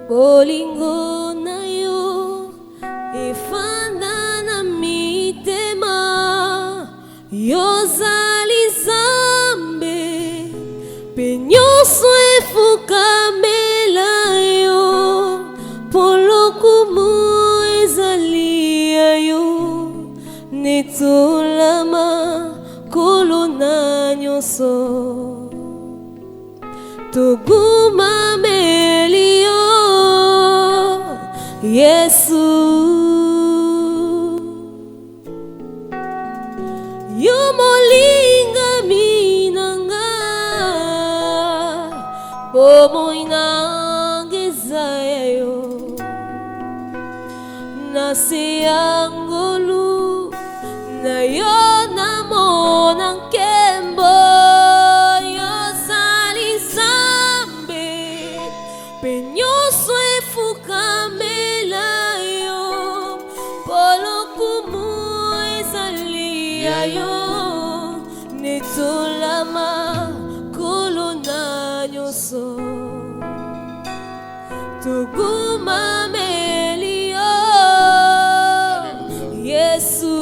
Bolingo na yo efanda na mitema yozali Zambe pe nyonso efukamela yo polokumu ezali ya yo netolama kolo na nyonso togumameli yo Yesu yo molinga minanga bomoi nanga eza ya yo nase ya ngolu na yo namona nkembo yozali Zambe pe nyonso efukamela yo polokumu ezali ya yo netolama kolo na nyonso togumameli yo Yesu.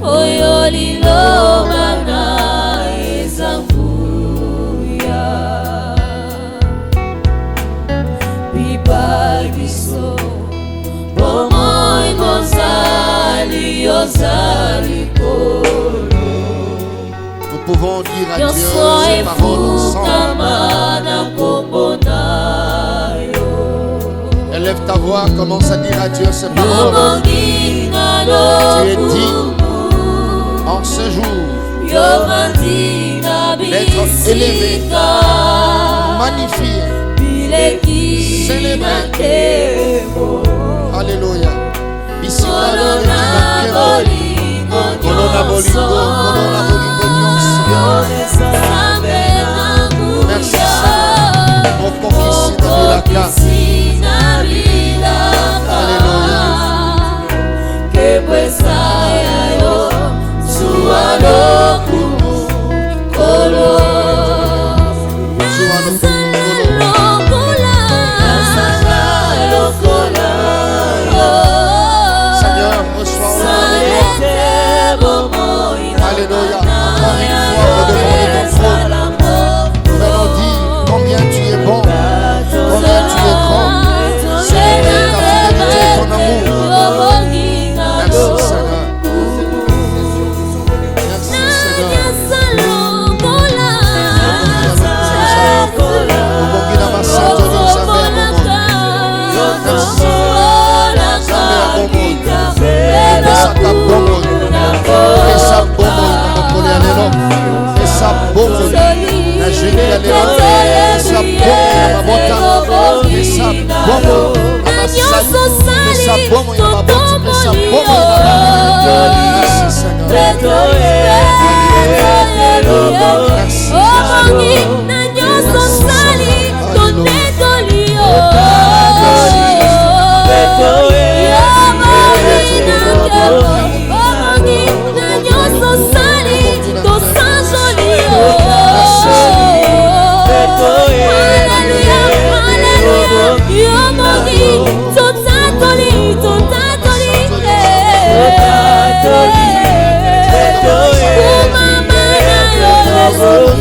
Oyo liloba na ezanguya bibagiso bomoi bozali yozali kolo. Nous pouvons dire à Dieu ces paroles ensemble. Élève ta voix, commence à dire à Dieu ces paroles. Tu es digne en ce jour d'être élevé, magnifié, célébré. Alléluia. Ici, merci Seigneur pour conquistir Alléluia. Seigneur, reçois Alléluia. Encore une fois, redevant ton trône, nous allons dire combien tu es bon, combien tu es grand. Seigneur, ta fidélité, ton amour. Merci Seigneur. Merci Seigneur. Oh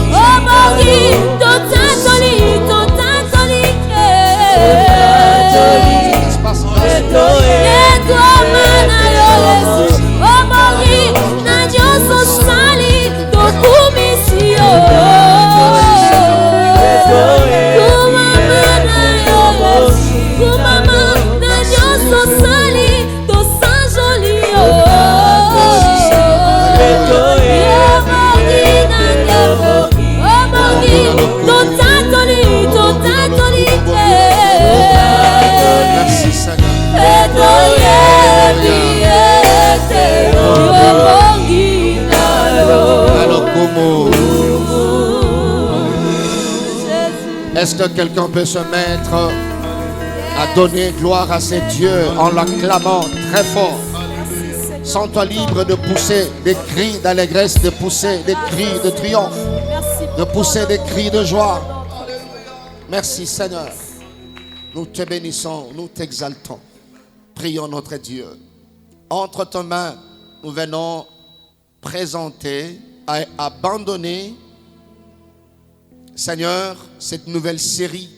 Est-ce que quelqu'un peut se mettre à donner gloire à ses dieux en l'acclamant très fort? Sens-toi libre de pousser des cris d'allégresse, de pousser des cris de triomphe, de pousser des cris de joie. Merci Seigneur. Nous te bénissons, nous t'exaltons. Prions notre Dieu. Entre tes mains, nous venons présenter, abandonner, Seigneur, cette nouvelle série.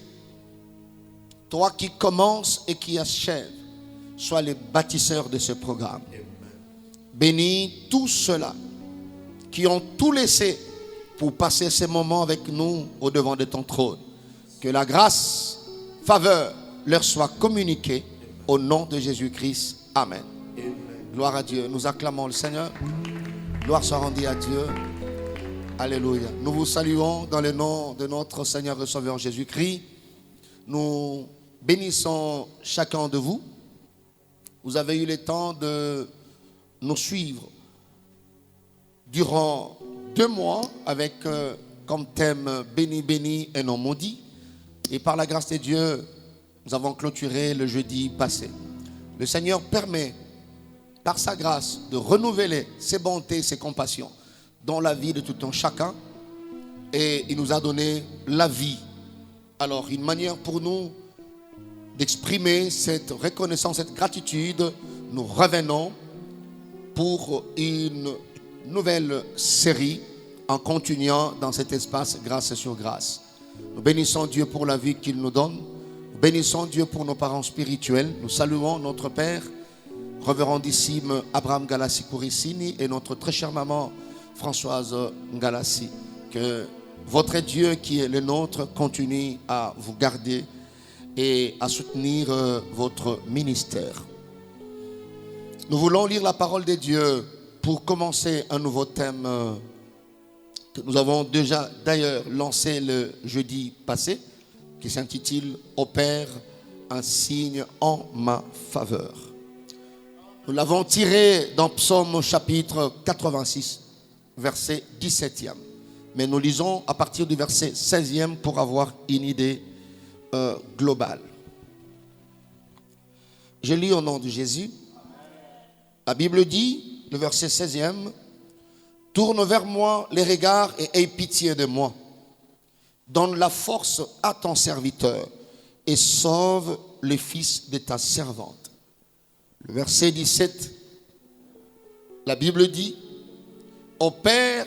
Toi qui commences et qui achèves, sois les bâtisseurs de ce programme. Bénis tous ceux-là qui ont tout laissé pour passer ces moments avec nous au devant de ton trône. Que la grâce, faveur leur soit communiquée au nom de Jésus-Christ. Amen. Gloire à Dieu. Nous acclamons le Seigneur. Gloire soit rendue à Dieu. Alléluia. Nous vous saluons dans le nom de notre Seigneur et Sauveur Jésus-Christ. Nous bénissons chacun de vous. Vous avez eu le temps de nous suivre durant 2 mois avec comme thème béni, béni et non maudit. Et par la grâce de Dieu, nous avons clôturé le jeudi passé. Le Seigneur permet, par sa grâce, de renouveler ses bontés, ses compassions dans la vie de tout un chacun. Et il nous a donné la vie. Alors, une manière pour nous d'exprimer cette reconnaissance, cette gratitude, nous revenons pour une nouvelle série en continuant dans cet espace grâce sur grâce. Nous bénissons Dieu pour la vie qu'il nous donne. Nous bénissons Dieu pour nos parents spirituels. Nous saluons notre Père, révérendissime Abraham Galassi Kourissini, et notre très chère maman Françoise Galassi. Que votre Dieu qui est le nôtre continue à vous garder et à soutenir votre ministère. Nous voulons lire la parole de Dieu pour commencer un nouveau thème que nous avons déjà d'ailleurs lancé le jeudi passé, qui s'intitule « Opère un signe en ma faveur ». Nous l'avons tiré dans Psaume chapitre 86, verset 17e. Mais nous lisons à partir du verset 16e pour avoir une idée globale. Je lis au nom de Jésus. La Bible dit, le verset 16e, « Tourne vers moi les regards et aie pitié de moi. Donne la force à ton serviteur et sauve le fils de ta servante. » Le verset 17, la Bible dit, « Opère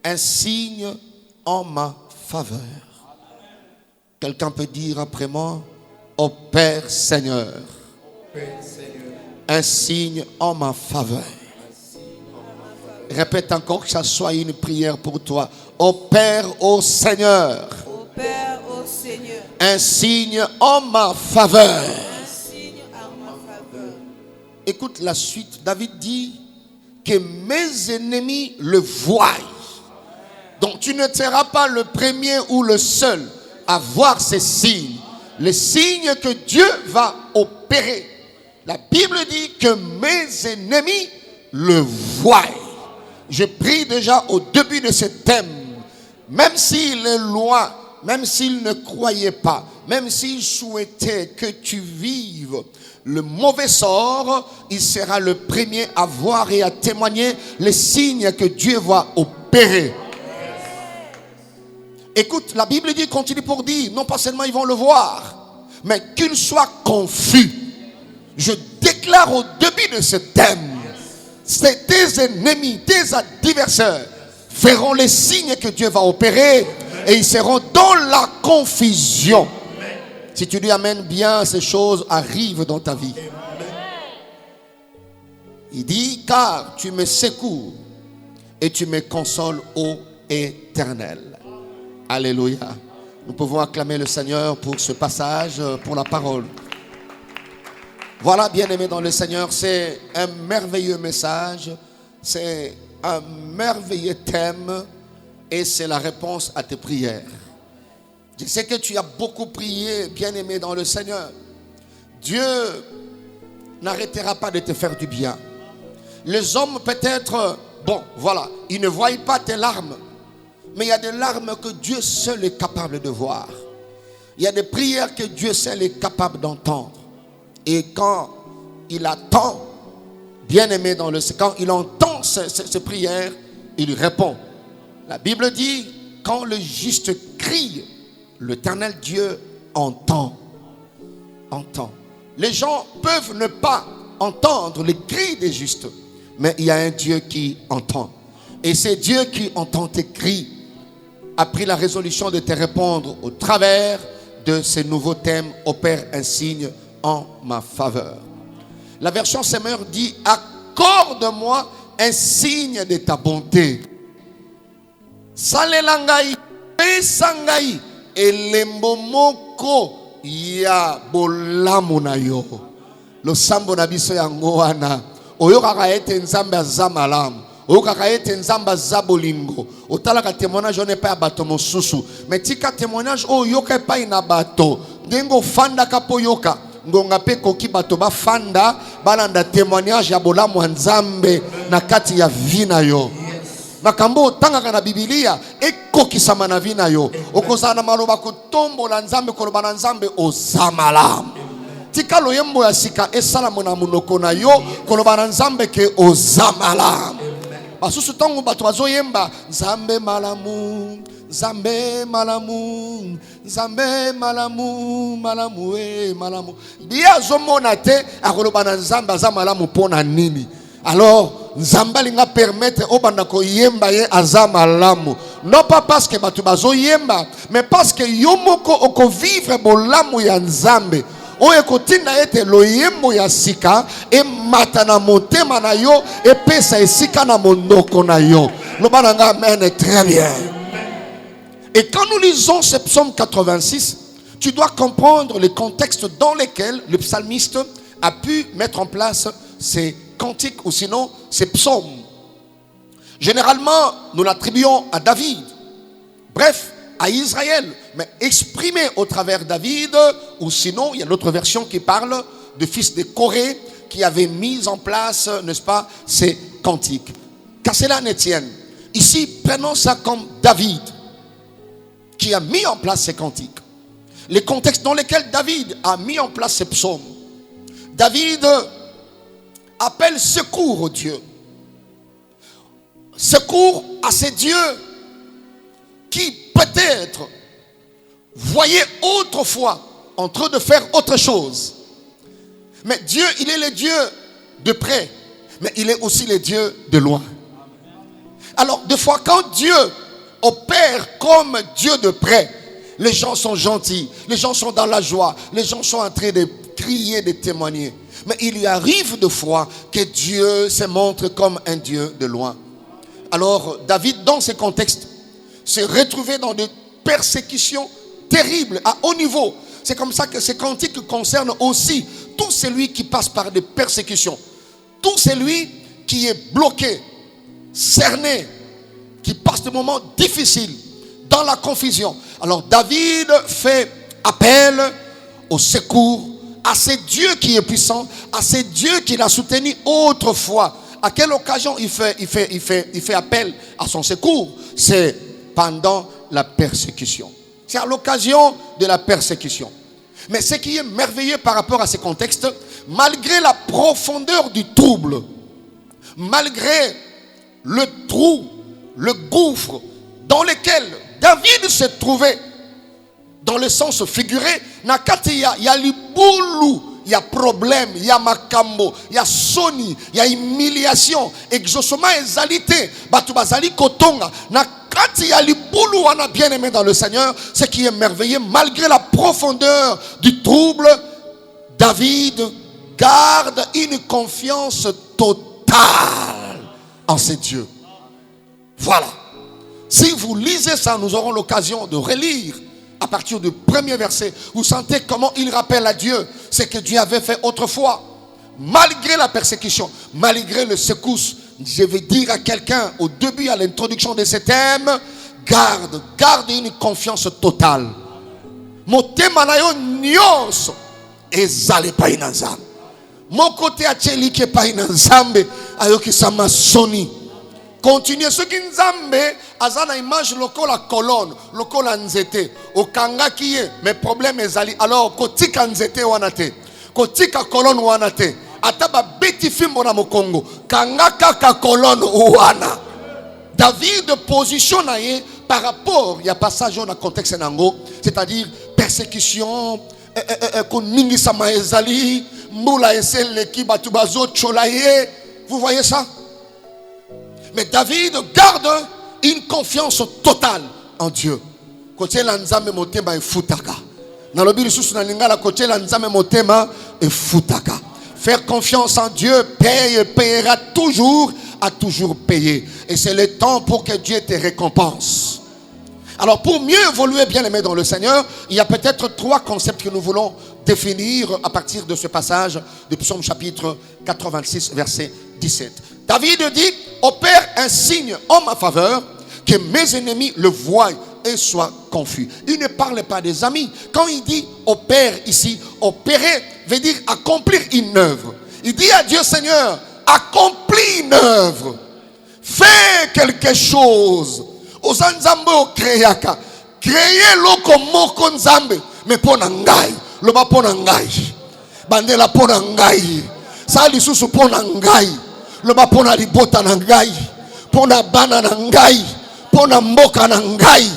un signe en ma faveur. » Quelqu'un peut dire après moi, « Opère Seigneur, un signe en ma faveur. » Répète encore que ça soit une prière pour toi. Opère au Seigneur. Opère au Seigneur. Un signe en ma faveur. Un signe en ma faveur. Écoute la suite. David dit que mes ennemis le voient. Donc tu ne seras pas le premier ou le seul à voir ces signes. Les signes que Dieu va opérer. La Bible dit que mes ennemis le voient. Je prie déjà au début de ce thème, même s'il est loin, même s'il ne croyait pas, même s'il souhaitait que tu vives le mauvais sort, il sera le premier à voir et à témoigner les signes que Dieu va opérer. Écoute, la Bible dit, continue pour dire, non pas seulement ils vont le voir, mais qu'ils soient confus. Je déclare au début de ce thème, c'est tes ennemis, tes adversaires feront les signes que Dieu va opérer et ils seront dans la confusion. Si tu lui amènes bien, ces choses arrivent dans ta vie. Il dit, car tu me secours et tu me consoles, ô Éternel. Alléluia. Nous pouvons acclamer le Seigneur pour ce passage, pour la parole. Voilà, bien-aimés dans le Seigneur, c'est un merveilleux message, c'est un merveilleux thème et c'est la réponse à tes prières. Je sais que tu as beaucoup prié, bien-aimé dans le Seigneur. Dieu n'arrêtera pas de te faire du bien. Les hommes peut-être, bon, voilà, ils ne voient pas tes larmes, mais il y a des larmes que Dieu seul est capable de voir. Il y a des prières que Dieu seul est capable d'entendre. Et quand il attend, bien-aimé dans le Seigneur, quand il entend ces prières, il répond. La Bible dit, quand le juste crie, l'Éternel Dieu entend. Entend. Les gens peuvent ne pas entendre les cris des justes, mais il y a un Dieu qui entend. Et c'est Dieu qui entend tes cris, a pris la résolution de te répondre au travers de ces nouveaux thèmes. Opère un signe en ma faveur. La version Semeur dit, accorde-moi un signe de ta bonté. Salelangai, pesangai, elembo moko ya bolamu na yo. Lo sambo na biso yango wana. Oyokaka ete nzambe azamalamu. Oyokaka ete nzambe azabolingo. Otalaka témoignage on pas bato mosusu. Mais tika témoignage oyoka pa ina bato. Ngengo fanda kapo yoka. Ngonga pe koki bato ba fanda balanda témoignage ya bolamu nzambe na kati ya vina yo. Makambo tangaka na Biblia ekokisama na vina yo. Okozana na maloba kotombola nzambe koloba na nzambe ozamalamu. Tika loyembo ya sika esala mona munoko na yo koloba na nzambe ke ozamalamu. Basusu tango bato bazoyemba nzambe malamu, nzambe malamu, nzambe malamu, malamu malamu. Dia zomona te akoloba na nzambe azamalamu pona nini. Alors nzamba linga permettre obanda ko yemba ye azamalamu. Non pas parce que batu bazo yemba, mais parce que yomoko oko vivre bolamu ya nzambe. Oye kotinda ete loyembo ya sika e matana motema na yo e pesa esika na mondoko na yo. Lobana nga amen, très bien. Et quand nous lisons ce psaume 86, tu dois comprendre le contexte dans lequel le psalmiste a pu mettre en place ces cantiques ou sinon ces psaumes. Généralement, nous l'attribuons à David. Bref, à Israël, mais exprimé au travers David, ou sinon, il y a l'autre version qui parle de fils de Corée qui avait mis en place, n'est-ce pas, ces cantiques. Qu'à cela ne tienne. Ici, prenons ça comme David qui a mis en place ces cantiques. Les contextes dans lesquels David a mis en place ces psaumes. David appelle secours au Dieu. Secours à ces dieux qui peut-être voyaient autrefois en train de faire autre chose. Mais Dieu, il est le Dieu de près, mais il est aussi le Dieu de loin. Alors, des fois, quand Dieu opère comme Dieu de près, les gens sont gentils, les gens sont dans la joie, les gens sont en train de crier, de témoigner. Mais il lui arrive de fois que Dieu se montre comme un Dieu de loin. Alors, David, dans ce contexte, s'est retrouvé dans des persécutions terribles à haut niveau. C'est comme ça que ces cantiques concernent aussi tout celui qui passe par des persécutions. Tout celui qui est bloqué, cerné, qui passe des moments difficiles, dans la confusion. Alors David fait appel au secours à ce Dieu qui est puissant, à ce Dieu qui l'a soutenu autrefois. À quelle occasion il fait appel à son secours? C'est pendant la persécution. C'est à l'occasion de la persécution. Mais ce qui est merveilleux par rapport à ce contexte, malgré la profondeur du trouble, malgré le trou, le gouffre dans lequel David se trouvait, dans le sens figuré, nakati ya libulu, il y a problème, il y a makambo, il y a soni, il y a humiliation, exaucement exalité, batu bazali kotonga, nakati ya libulu wana bien aimé dans le Seigneur. Ce qui est merveilleux, malgré la profondeur du trouble, David garde une confiance totale en ses dieux. Voilà. Si vous lisez ça, nous aurons l'occasion de relire à partir du premier verset. Vous sentez comment il rappelle à Dieu ce que Dieu avait fait autrefois. Malgré la persécution, malgré le secousse, je vais dire à quelqu'un au début, à l'introduction de ce thème, garde une confiance totale. Motema na yo nyonso ezale pa ina nzambe. Mon côté a tchelike pa ina nzambe ayoki sama soni. Continuez. Ce qui nzambe azana image lokola colonne, lokola nzete. Okanga kiye, mais problème ezali. Alors kotika nzete wanate, kotika colonne wanate. Ataba beti fimbo na mokongo. Kanga kaka colonne wana. David positionne par rapport, il y a passage dans le contexte nango, c'est-à-dire persécution, koningi sama ezali, mbula esele ki batu bazo cholaye. Vous voyez ça? Mais David garde une confiance totale en Dieu. Côté la nzambe motema e futaka. Na lobi lisusu na lingala côté la nzambe motema e futaka. Faire confiance en Dieu paye et payera toujours, a toujours payé. Et c'est le temps pour que Dieu te récompense. Alors pour mieux évoluer bien aimé dans le Seigneur, il y a peut-être 3 concepts que nous voulons définir à partir de ce passage de Psaume chapitre 86 verset 17. David dit, opère un signe en ma faveur, que mes ennemis le voient et soient confus. Il ne parle pas des amis. Quand il dit opère ici, opérer veut dire accomplir une œuvre. Il dit à Dieu, Seigneur, accomplis une œuvre. Fais quelque chose. Aux nzambe o créaka. Créer loko moko nzambe. Mais pona ngai. Loba pona ngai. Bandela pona ngai. Sa lisusu pona ngai. Loba pona libota na ngai. Pona bana na ngai. Pona mboka na ngai.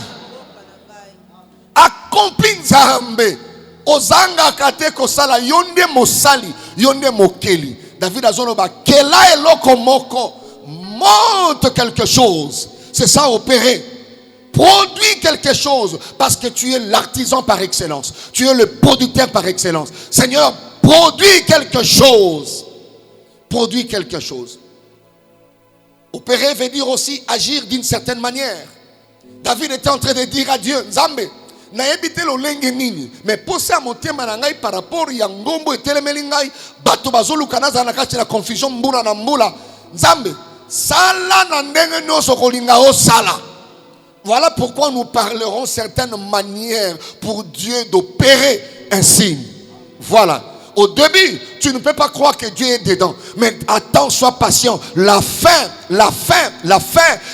Accomplis nzambe. Ozanga kate kosala yonde mosali. Yonde mokeli. David azoloba kela eloko moko. Monte quelque chose. C'est ça opérer. Produis quelque chose parce que tu es l'artisan par excellence. Tu es le producteur par excellence. Seigneur, produis quelque chose. Produis quelque chose. Opérer veut dire aussi agir d'une certaine manière. David était en train de dire à Dieu, Nzambe, na ebite lo lenge nini, mais posa motema na ngai par rapport ya ngombo etelemeli ngai, bato bazoluka naza na kati na confusion mbula na mbula. Nzambe, sala na ndenge nyonso kolinga o sala. Voilà pourquoi nous parlerons certaines manières pour Dieu d'opérer un signe. Voilà. Au début, tu ne peux pas croire que Dieu est dedans. Mais attends, sois patient. La fin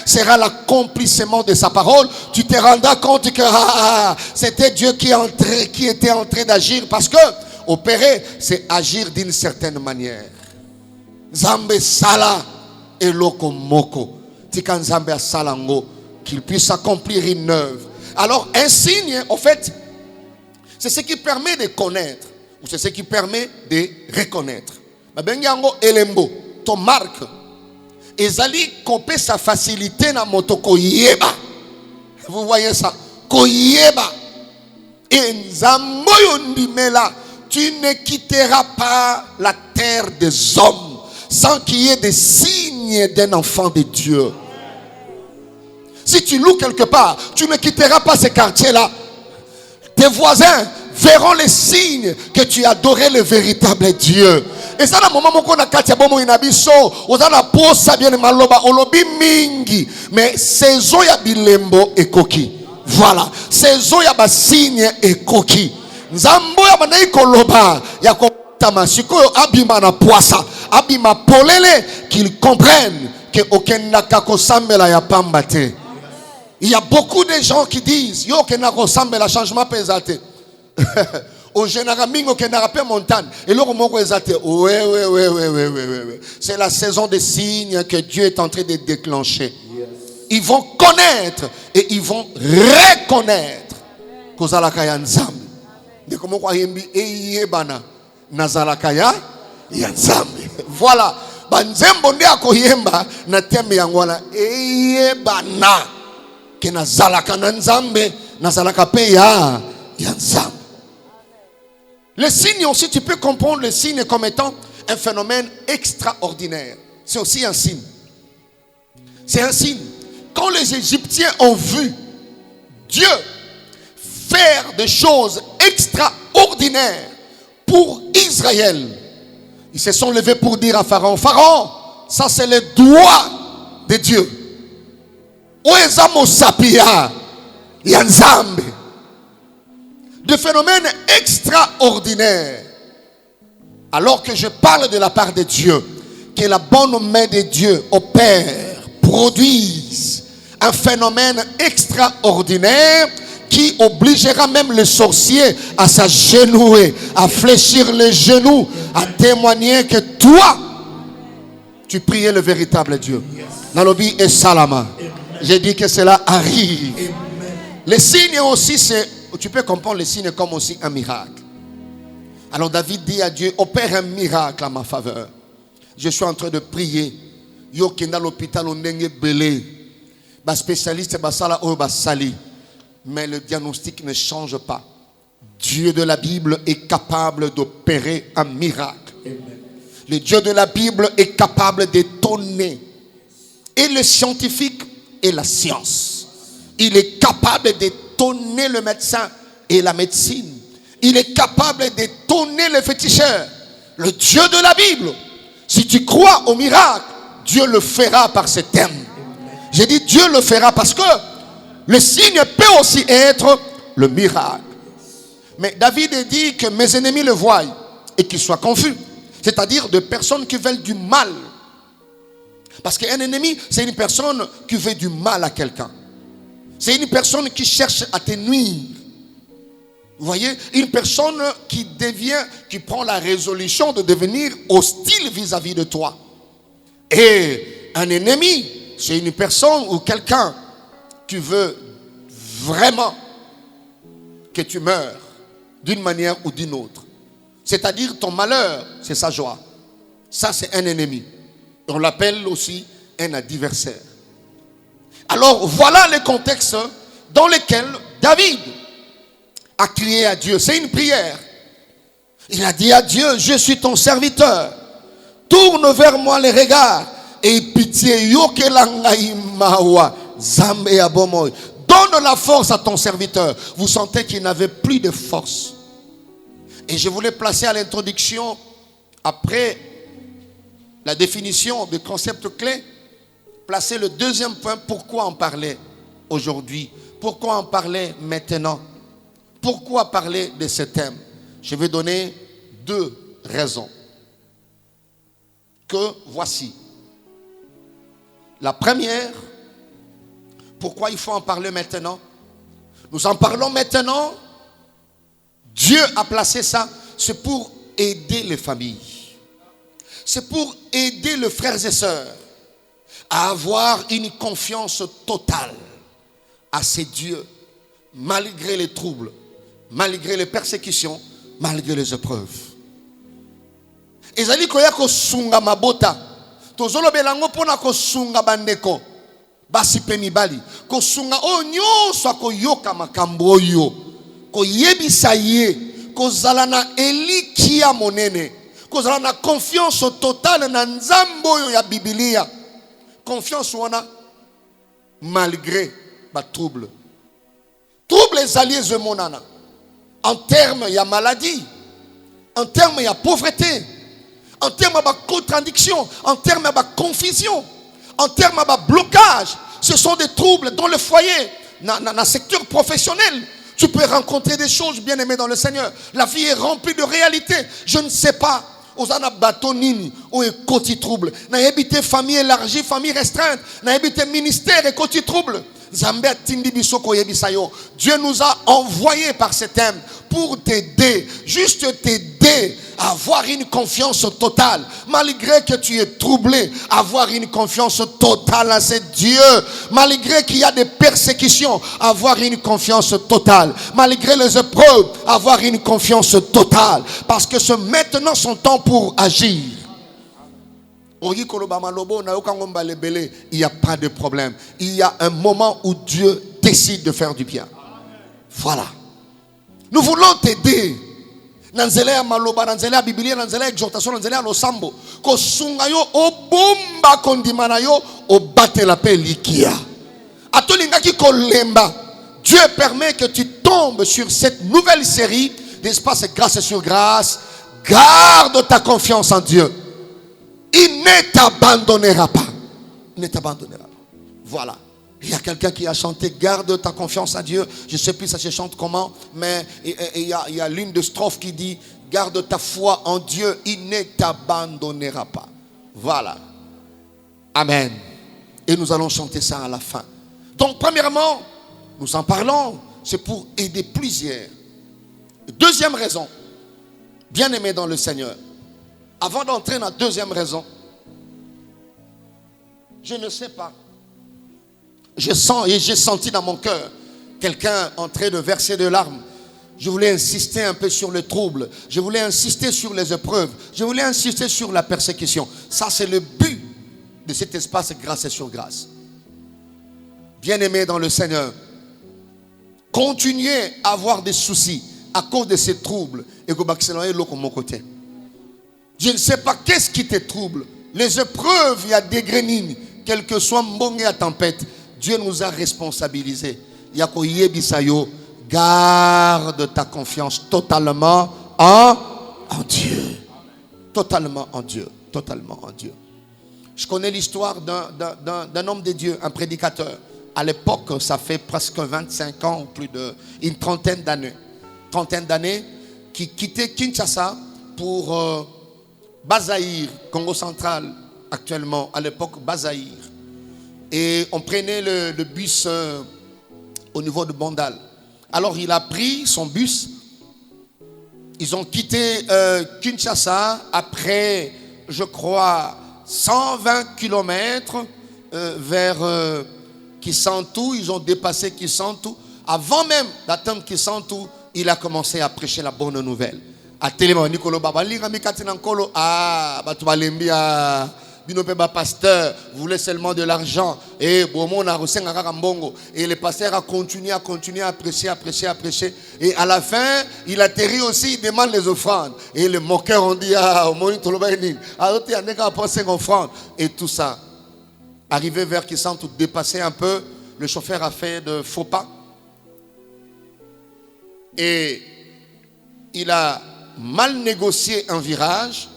sera l'accomplissement de sa parole. Tu te rendras compte que c'était Dieu qui était en train d'agir. Parce que opérer, c'est agir d'une certaine manière. Zambe sala eloko moko. Tika nzambe salango. Qu'il puisse accomplir une œuvre. Alors, un signe, en fait, c'est ce qui permet de connaître. Ou c'est ce qui permet de reconnaître. Bengango elembo, ton marque. Ezali kopé sa facilité na moto koyeba. Vous voyez ça? Koyeba. Et nzambo yondimela, tu ne quitteras pas la terre des hommes sans qu'il y ait des signes d'un enfant de Dieu. Si tu loues quelque part, tu ne quitteras pas ce quartier-là. Tes voisins verront les signes que tu adorais le véritable Dieu. Et ça, dans le moment où on a katia bomo inabiso, on a la posa bien maloba, olobi mingi. Mais saison ya bilembo et koki. Voilà. Saison ya ba signe et koki. Nzambo ya banai koloba ya kotama sikoyo abima na poisa, abima polele, qu'ils comprennent que aucun nakako sambela ya pambate. Il y a beaucoup de gens qui disent yo que na ressemble la changement pesate. Au général mingo que na rappel montagne et le moko ezate. Ouais. C'est la saison des signes que Dieu est en train de déclencher. Ils vont connaître et ils vont reconnaître kozalaka ya nzambe. De comment kwa yembi eyebana nazalaka ya nzambe. Voilà. Banzembo nde akoyemba na tembe yangwana eyebana. Que nazalaka na nzambe nazalaka pe ya nzambe. Le signe aussi, tu peux comprendre le signe comme étant un phénomène extraordinaire. C'est aussi un signe. C'est un signe. Quand les Égyptiens ont vu Dieu faire des choses extraordinaires pour Israël, ils se sont levés pour dire à Pharaon, Pharaon, ça c'est le doigt de Dieu. De phénomènes extraordinaires. Alors que je parle de la part de Dieu, que la bonne main de Dieu opère, produisent un phénomène extraordinaire qui obligera même le sorcier à s'agenouiller, à fléchir les genoux, à témoigner que toi, tu priais le véritable Dieu. Nalobi et Salama. J'ai dit que cela arrive. Les signes aussi, tu peux comprendre les signes comme aussi un miracle. Alors David dit à Dieu, opère un miracle à ma faveur. Je suis en train de prier. Yo kenda l'hôpital on nenge belé. Ba spécialiste ba sala o ba sali. Mais le diagnostic ne change pas. Dieu de la Bible est capable d'opérer un miracle. Le Dieu de la Bible est capable d'étonner. Et le scientifique et la science. Il est capable d'étonner le médecin et la médecine. Il est capable d'étonner le féticheur. Le Dieu de la Bible. Si tu crois au miracle, Dieu le fera par ce thème. J'ai dit Dieu le fera parce que le signe peut aussi être le miracle. Mais David dit que mes ennemis le voient et qu'ils soient confus. C'est-à-dire de personnes qui veulent du mal. Parce qu'un ennemi, c'est une personne qui veut du mal à quelqu'un. C'est une personne qui cherche à te nuire. Vous voyez, une personne qui prend la résolution de devenir hostile vis-à-vis de toi. Et un ennemi, c'est une personne ou quelqu'un qui veut vraiment que tu meurs d'une manière ou d'une autre. C'est-à-dire ton malheur, c'est sa joie. Ça, c'est un ennemi. On l'appelle aussi un adversaire. Alors, voilà le contexte dans lequel David a crié à Dieu. C'est une prière. Il a dit à Dieu, je suis ton serviteur. Tourne vers moi les regards et pitié. Donne la force à ton serviteur. Vous sentez qu'il n'avait plus de force. Et je voulais placer à l'introduction, après la définition des concepts clés, placer le deuxième point, pourquoi en parler aujourd'hui, pourquoi en parler maintenant, pourquoi parler de ce thème. Je vais donner 2 raisons que voici. La première, pourquoi il faut en parler maintenant? Nous en parlons maintenant. Dieu a placé ça, c'est pour aider les familles. C'est pour aider les frères et sœurs à avoir une confiance totale à ces dieux, malgré les troubles, malgré les persécutions, malgré les épreuves. Ezali koya ko sunga mabota. Tozolo belango pona ko sunga bandeko. Basi pe mibali. Ko sunga o nyonso ko yoka makambo oyo. Ko yebisa ye. Ko zalana elikia monene. Ko zalana confiance totale na nzambo oyo ya Biblia. Confiance wana malgré ba trouble. Trouble ezali monana. En termes il y a maladie. En termes il y a pauvreté. En termes de contradiction, en termes de confusion, en termes de blocage. Ce sont des troubles dans le foyer, dans le secteur professionnel. Tu peux rencontrer des choses bien aimées dans le Seigneur. La vie est remplie de réalités. Je ne sais pas. Osana batonini ou côté trouble. Na habité famille élargie, famille restreinte. Na habité ministère et côté trouble. Dieu nous a envoyés par ce thème pour t'aider, juste t'aider à avoir une confiance totale. Malgré que tu es troublé, avoir une confiance totale à ce Dieu. Malgré qu'il y a des persécutions, avoir une confiance totale. Malgré les épreuves, avoir une confiance totale. Parce que c'est maintenant son temps pour agir. Il n'y a pas de problème. Il y a un moment où Dieu décide de faire du bien. Voilà. Nous voulons t'aider. Nanzela maloba, nanzela Biblia, nanzela exhortation, nanzela losambo. Ko sungayo obomba kondimanayo obate la paix likia. Atolinga ki kolemba. Dieu permet que tu tombes sur cette nouvelle série d'espace grâce sur grâce. Garde ta confiance en Dieu. Il ne t'abandonnera pas. Il ne t'abandonnera pas. Voilà. Il y a quelqu'un qui a chanté garde ta confiance à Dieu. Je ne sais plus ça se chante comment, mais il y a l'une de strophes qui dit garde ta foi en Dieu, il ne t'abandonnera pas. Voilà. Amen. Et nous allons chanter ça à la fin. Donc, premièrement, nous en parlons, c'est pour aider plusieurs. Deuxième raison, bien-aimé dans le Seigneur, avant d'entrer dans la deuxième raison, je ne sais pas, je sens et j'ai senti dans mon cœur quelqu'un en train de verser de larmes. Je voulais insister un peu sur le trouble, je voulais insister sur les épreuves, je voulais insister sur la persécution. Ça, c'est le but de cet espace Grâce et sur Grâce. Bien-aimé dans le Seigneur, continuez à avoir des soucis à cause de ces troubles et que l'autre mon côté. Je ne sais pas qu'est-ce qui te trouble. Les épreuves, il y a des grenines, quel que soit mbonge à tempête, Dieu nous a responsabilisés. Yako yebisayo, garde ta confiance totalement en Dieu. Totalement en Dieu. Totalement en Dieu. Je connais l'histoire d'un homme de Dieu, un prédicateur. À l'époque, ça fait presque 25 ans, plus d'une trentaine d'années, qui quittait Kinshasa pour Bazaïr, Congo central, actuellement, à l'époque Bazaïr. Et on prenait le bus au niveau de Bandal. Alors il a pris son bus. Ils ont quitté Kinshasa après, je crois, 120 km vers Kisantu. Ils ont dépassé Kisantu. Avant même d'atteindre Kisantu, il a commencé à prêcher la bonne nouvelle. À Téléma, Nicolo Babali, Ramikatinankolo, Batoubalembia, Binope pasteur, voulait seulement de l'argent. Et Bomo a reçu un Rambongo. Et le pasteur a continué à prêcher, à prêcher. Et à la fin, il atterrit aussi, il demande les offrandes. Et les moqueurs ont dit, au moment Tolobaini, il y a des offrandes. Et tout ça. Arrivé vers Kisantu, dépassé un peu, le chauffeur a fait de faux pas. Et il a mal négocié un virage.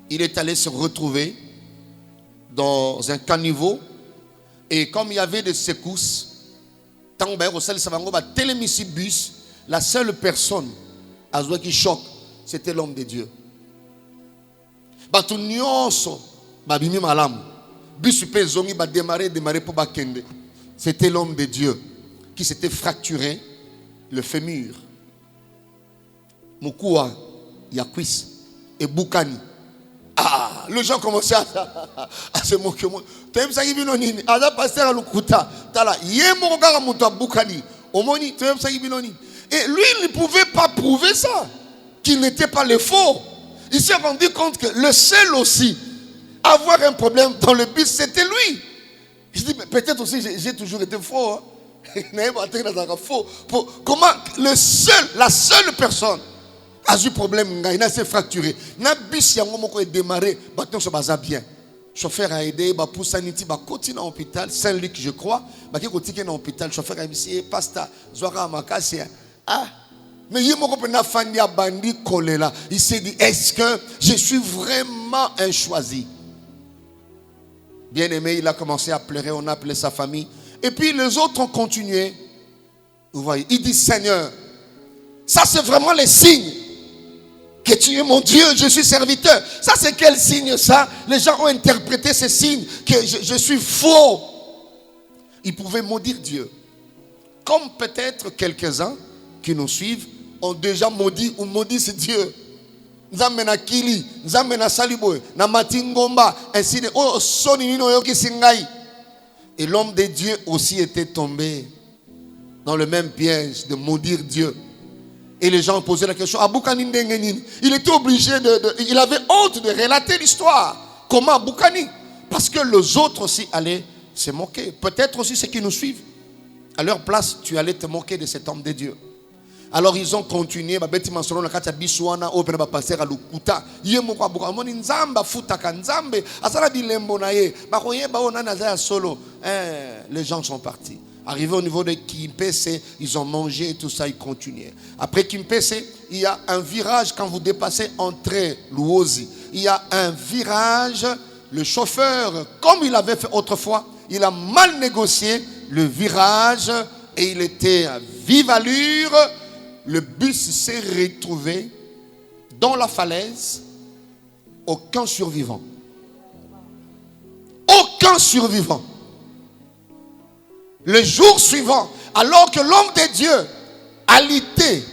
Il est allé se retrouver dans un caniveau. Et comme il y avait des secousses, la seule personne à jouer qui choque, c'était l'homme de Dieu. C'était l'homme de Dieu qui s'était fracturé le fémur. Mukua, Yakwis et Boukani. Ah, les gens commençaient à se moquer. Et lui, il ne pouvait pas prouver ça, qu'il n'était pas le faux. Il s'est rendu compte que le seul aussi à avoir un problème dans le bus, c'était lui. Je dis, peut-être aussi j'ai toujours été faux. Hein? Comment la seule personne a eu problème, il s'est fracturé. Na bus yango est démarré, bâton se basa bien. Chauffeur a aidé, ba poussa niti ba continue dans l'hôpital, Saint-Luc je crois, ba qui continue dans l'hôpital, chauffeur a dit pasta zwara makasi. Ah, mais il moko pena fandi a bandi kolela. Il s'est dit, est-ce que je suis vraiment un choisi? Bien aimé, il a commencé à pleurer, on a appelé sa famille. Et puis les autres ont continué. Vous voyez, il dit, Seigneur, ça c'est vraiment les signes que tu es mon Dieu, je suis serviteur. Ça c'est quel signe ça? Les gens ont interprété ces signes que je suis faux. Ils pouvaient maudire Dieu. Comme peut-être quelques-uns qui nous suivent ont déjà maudit ou maudissent Dieu. Nzamena kili, nzamena saliboy, na matingomba, ainsi de oh soni nino yoki singai. Et l'homme de Dieu aussi était tombé dans le même piège de maudire Dieu. Et les gens posaient la question, Aboukani Ndengenin. Il était obligé il avait honte de relater l'histoire. Comment Aboukani? Parce que les autres aussi allaient se moquer. Peut-être aussi ceux qui nous suivent. À leur place, tu allais te moquer de cet homme de Dieu. Alors ils ont continué. Les gens sont partis. Arrivé au niveau de Kimpese, ils ont mangé et tout ça, ils continuaient. Après Kimpese, il y a un virage quand vous dépassez entre Luozi. Il y a un virage, le chauffeur, comme il avait fait autrefois, il a mal négocié le virage et il était à vive allure. Le bus s'est retrouvé dans la falaise, aucun survivant. aucun survivant. Le jour suivant, alors que l'homme de Dieu, alité,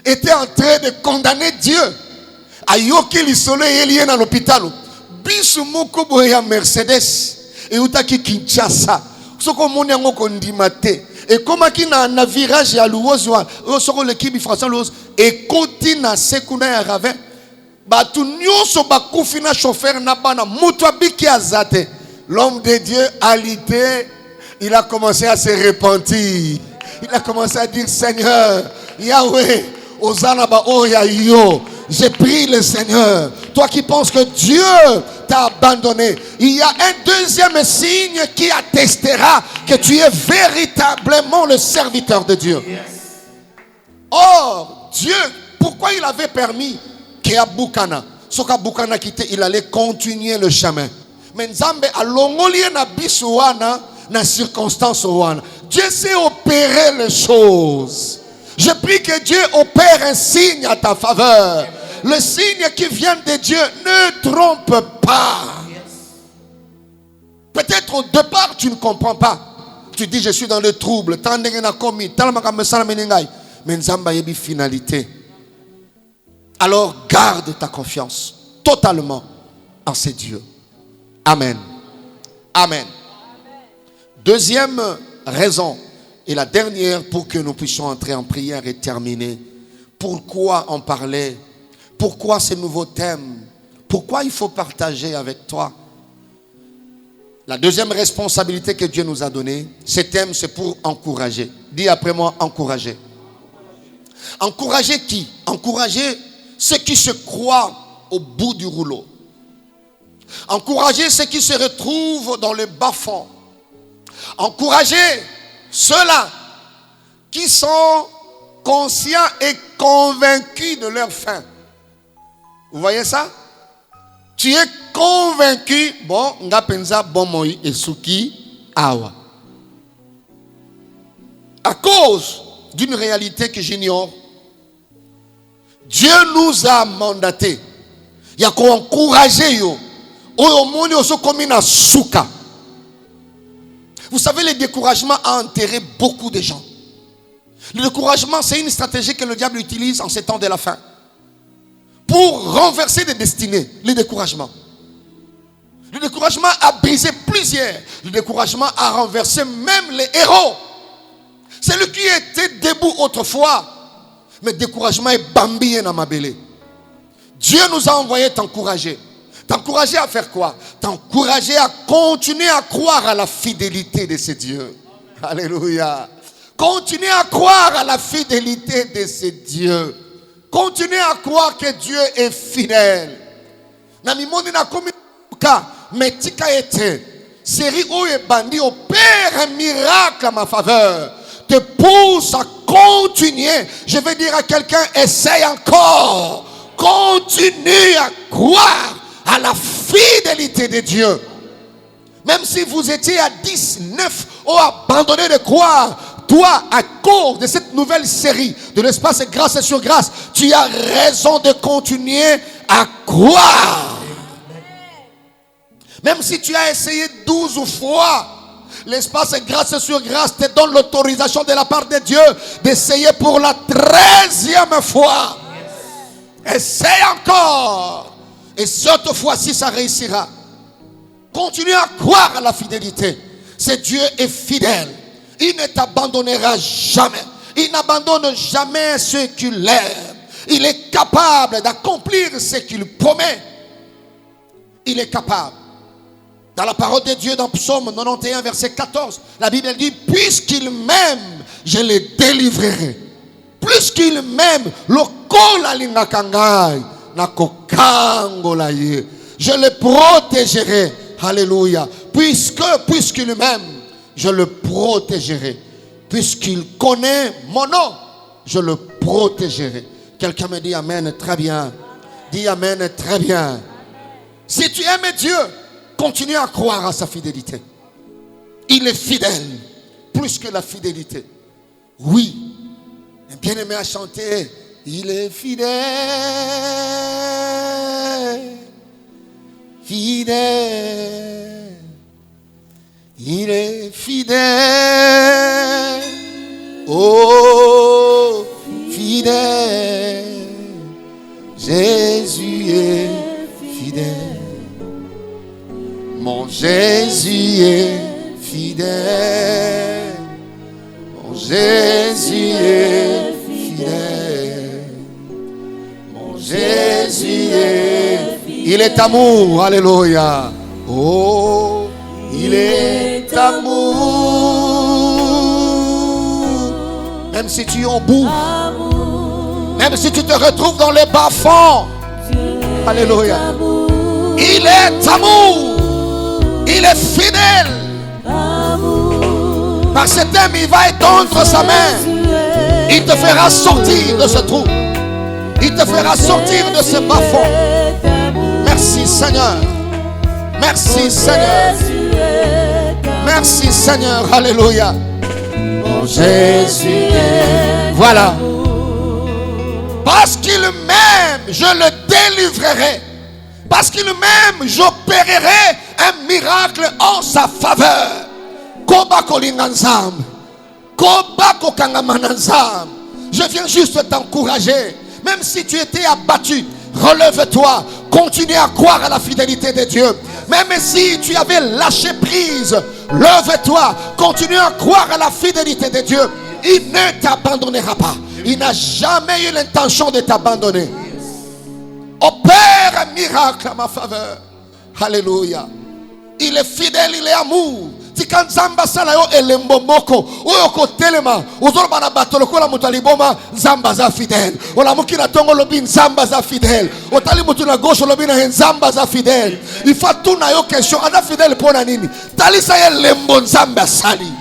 était en train de condamner Dieu, ayoki lisolo elié dans l'hôpital, bisu moko boya Mercedes, et utaki Kinshasa, soko moni yango kondimate, et comme qui na virage ya louose, soko l'équipe français louose, et koti na sekuna ya ravin, batu nyonso bakufi na chauffeur na bana, mutu abiki azate, l'homme de Dieu alité. Il a commencé à se repentir. Il a commencé à dire, Seigneur, Yahweh, Hosanna Oya Yo, j'ai pris le Seigneur. Toi qui penses que Dieu t'a abandonné, il y a un deuxième signe qui attestera que tu es véritablement le serviteur de Dieu. Or, Dieu, pourquoi il avait permis qu'Aboukana, Sokaboukana quitté, il allait continuer le chemin. Mais Nzambe a longoli na bisouana na circonstance ouana. Dieu sait opérer les choses. Je prie que Dieu opère un signe à ta faveur. Le signe qui vient de Dieu ne trompe pas. Peut-être au départ tu ne comprends pas. Tu dis je suis dans le trouble. Mais Nzamba yebi finalité. Alors garde ta confiance totalement en ces dieux. Amen. Amen. Deuxième raison, et la dernière pour que nous puissions entrer en prière et terminer. Pourquoi en parler? Pourquoi ces nouveaux thèmes? Pourquoi il faut partager avec toi? La deuxième responsabilité que Dieu nous a donnée, ce thème, c'est pour encourager. Dis après moi, encourager. Encourager qui? Encourager ceux qui se croient au bout du rouleau. Encourager ceux qui se retrouvent dans le bas-fond. Encourager ceux-là qui sont conscients et convaincus de leur fin. Vous voyez ça? Tu es convaincu, bon, nga penza bon moi et suki awa. À cause d'une réalité que j'ignore, Dieu nous a mandaté. Il y a qu'on encourager yo. Vous savez, le découragement a enterré beaucoup de gens. Le découragement, c'est une stratégie que le diable utilise en ces temps de la fin pour renverser des destinées. Le découragement a brisé plusieurs. Le découragement a renversé même les héros. Celui qui était debout autrefois, mais le découragement est bambillé dans ma belle. Dieu nous a envoyé t'encourager. T'encourager à faire quoi? T'encourager à continuer à croire à la fidélité de ces dieux. Alléluia. Continuez à croire à la fidélité de ces dieux. Continuez à croire que Dieu est fidèle. Namimoni na komika metika ete. Série où est bandit opère un miracle à ma faveur. Te pousse à continuer. Je vais dire à quelqu'un, essaye encore. Continue à croire à la fidélité de Dieu. Même si vous étiez à 19 ou abandonné de croire, toi, à cause de cette nouvelle série de l'espace grâce sur grâce, tu as raison de continuer à croire. Même si tu as essayé 12 fois, l'espace grâce sur grâce te donne l'autorisation de la part de Dieu d'essayer pour la 13e fois. Essaye encore. Et cette fois-ci, ça réussira. Continue à croire à la fidélité. Ce Dieu est fidèle. Il ne t'abandonnera jamais. Il n'abandonne jamais ceux qui l'aiment. Il est capable d'accomplir ce qu'il promet. Il est capable. Dans la parole de Dieu, dans Psaume 91, verset 14, la Bible dit, puisqu'il m'aime, je le délivrerai. Puisqu'il m'aime, je le protégerai. Alléluia. Puisqu'il m'aime, je le protégerai. Puisqu'il connaît mon nom, je le protégerai. Quelqu'un me dit amen, très bien. Dis amen, très bien. Si tu aimes Dieu, continue à croire à sa fidélité. Il est fidèle, plus que la fidélité. Oui, un bien-aimé a chanté, il est fidèle, fidèle. Il est fidèle. Oh, fidèle. Jésus est fidèle. Mon Jésus est fidèle. Mon Jésus est fidèle. Mon Jésus est fidèle. Il est amour. Alléluia. Oh, il est amour. Même si tu es au bout, même si tu te retrouves dans les bas-fonds, alléluia, il est amour. Il est fidèle. Par cet homme, il va étendre sa main. Il te fera sortir de ce trou. Il te fera sortir de ce bas-fond. Merci Seigneur. Merci Seigneur. Merci Seigneur. Alléluia. Mon Jésus. Voilà. Parce qu'il m'aime, je le délivrerai. Parce qu'il m'aime, j'opérerai un miracle en sa faveur. Je viens juste t'encourager. Même si tu étais abattu, relève-toi. Continue à croire à la fidélité de Dieu. Même si tu avais lâché prise, lève-toi. Continue à croire à la fidélité de Dieu. Il ne t'abandonnera pas. Il n'a jamais eu l'intention de t'abandonner. Opère un miracle à ma faveur. Alléluia. Il est fidèle, il est amour. Tikanzamba sala yo elembo moko. Oyo ko telema. Uzoro bana batolo ko la mutaliboma zamba za fidèle. Ola mukina tongo lobi zamba za fidèle. Otali mutu na gauche lobi na zamba za fidèle. Il faut tout na yo question ada fidèle pona nini. Tali sa ye lembo zamba sali.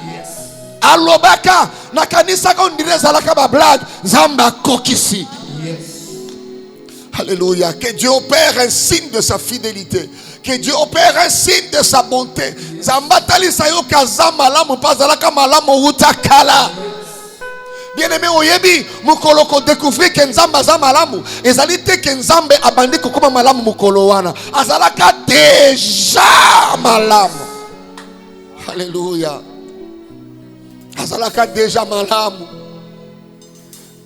Alobaka na kanisa ko ndire zalaka ba blague zamba kokisi. Alléluia. Que Dieu opère un signe de sa fidélité. Que Dieu opère un signe de sa bonté. Zambatali sayo kazama lamu pazalaka malamu utakala. Bien-aimé oyebi mukolo ko découvrir que nzamba za malamu ezali te que nzambe abandi kokoma malamu mukolo wana azalaka déjà malamu. Alléluia. Azalaka déjà malamu.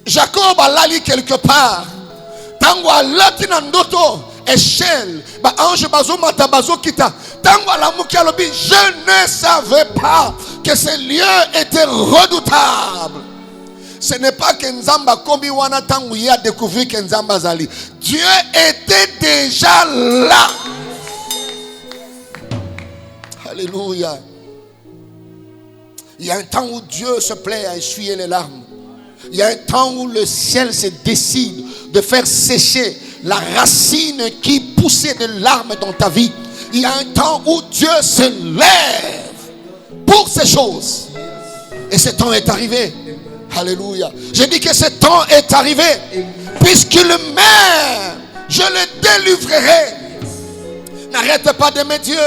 Jacob alali quelque part. Tango alati na ndoto échelle ba ange bazo mata bazo kita tango la mukia lobi je ne savais pas que ce lieu était redoutable. Ce n'est pas que Nzamba komi wana tango y a découvert que Nzamba zali. Dieu était déjà là. Alléluia. Il y a un temps où Dieu se plaît à essuyer les larmes. Il y a un temps où le ciel se décide de faire sécher la racine qui poussait des larmes dans ta vie. Il y a un temps où Dieu se lève pour ces choses. Et ce temps est arrivé. Alléluia. J'ai dit que ce temps est arrivé. Puisqu'il m'aime, je le délivrerai. N'arrête pas d'aimer Dieu.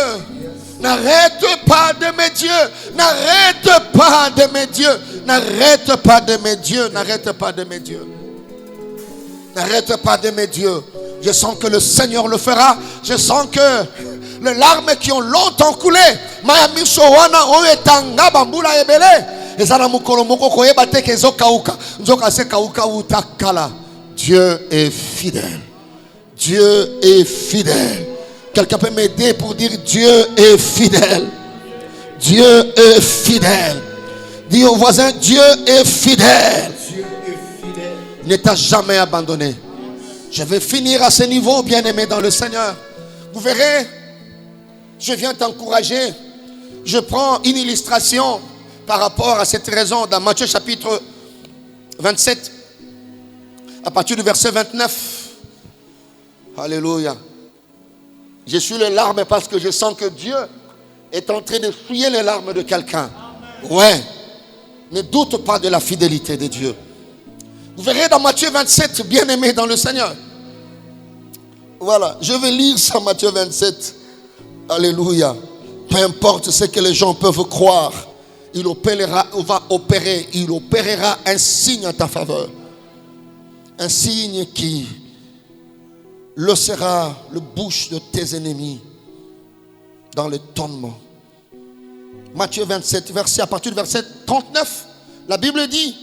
N'arrête pas d'aimer Dieu. N'arrête pas d'aimer Dieu. N'arrête pas d'aimer Dieu. N'arrête pas d'aimer Dieu. N'arrête pas d'aimer Dieu. Je sens que le Seigneur le fera. Je sens que les larmes qui ont longtemps coulé, Dieu est fidèle. Dieu est fidèle. Quelqu'un peut m'aider pour dire Dieu est fidèle. Dieu est fidèle. Dis au voisin, Dieu est fidèle. Il ne t'a jamais abandonné. Je vais finir à ce niveau, bien-aimé dans le Seigneur. Vous verrez, je viens t'encourager. Je prends une illustration par rapport à cette raison dans Matthieu chapitre 27, à partir du verset 29. Alléluia. Je suis les larmes parce que je sens que Dieu est en train de fouiller les larmes de quelqu'un. Ouais. Ne doute pas de la fidélité de Dieu. Vous verrez dans Matthieu 27, bien-aimé dans le Seigneur. Voilà, je vais lire ça, Matthieu 27. Alléluia. Peu importe ce que les gens peuvent croire, il opérera un signe en ta faveur. Un signe qui locera le bouche de tes ennemis dans l'étonnement. Matthieu 27, à partir du verset 39, la Bible dit,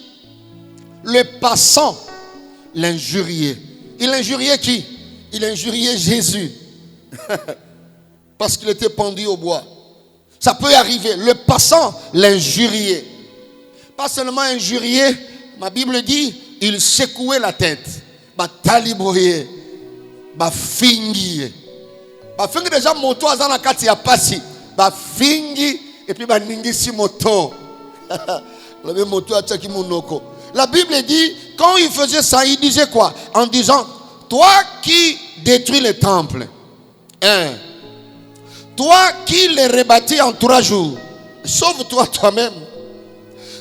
le passant l'injuriait. Il injuriait qui? Il injuriait Jésus. Parce qu'il était pendu au bois. Ça peut arriver. Le passant l'injuriait. Pas seulement injurier, ma Bible dit, il secouait la tête. Bah taliboye. Bah fingi. Bah fingi déjà moto azana kati ya pasi. Bah fingi et puis bah ningisi moto. La même moto a tchaki monoko. La Bible dit, quand il faisait ça, il disait quoi? En disant, toi qui détruis le temple, hein, toi qui les rebâtis en 3 jours, sauve-toi toi-même.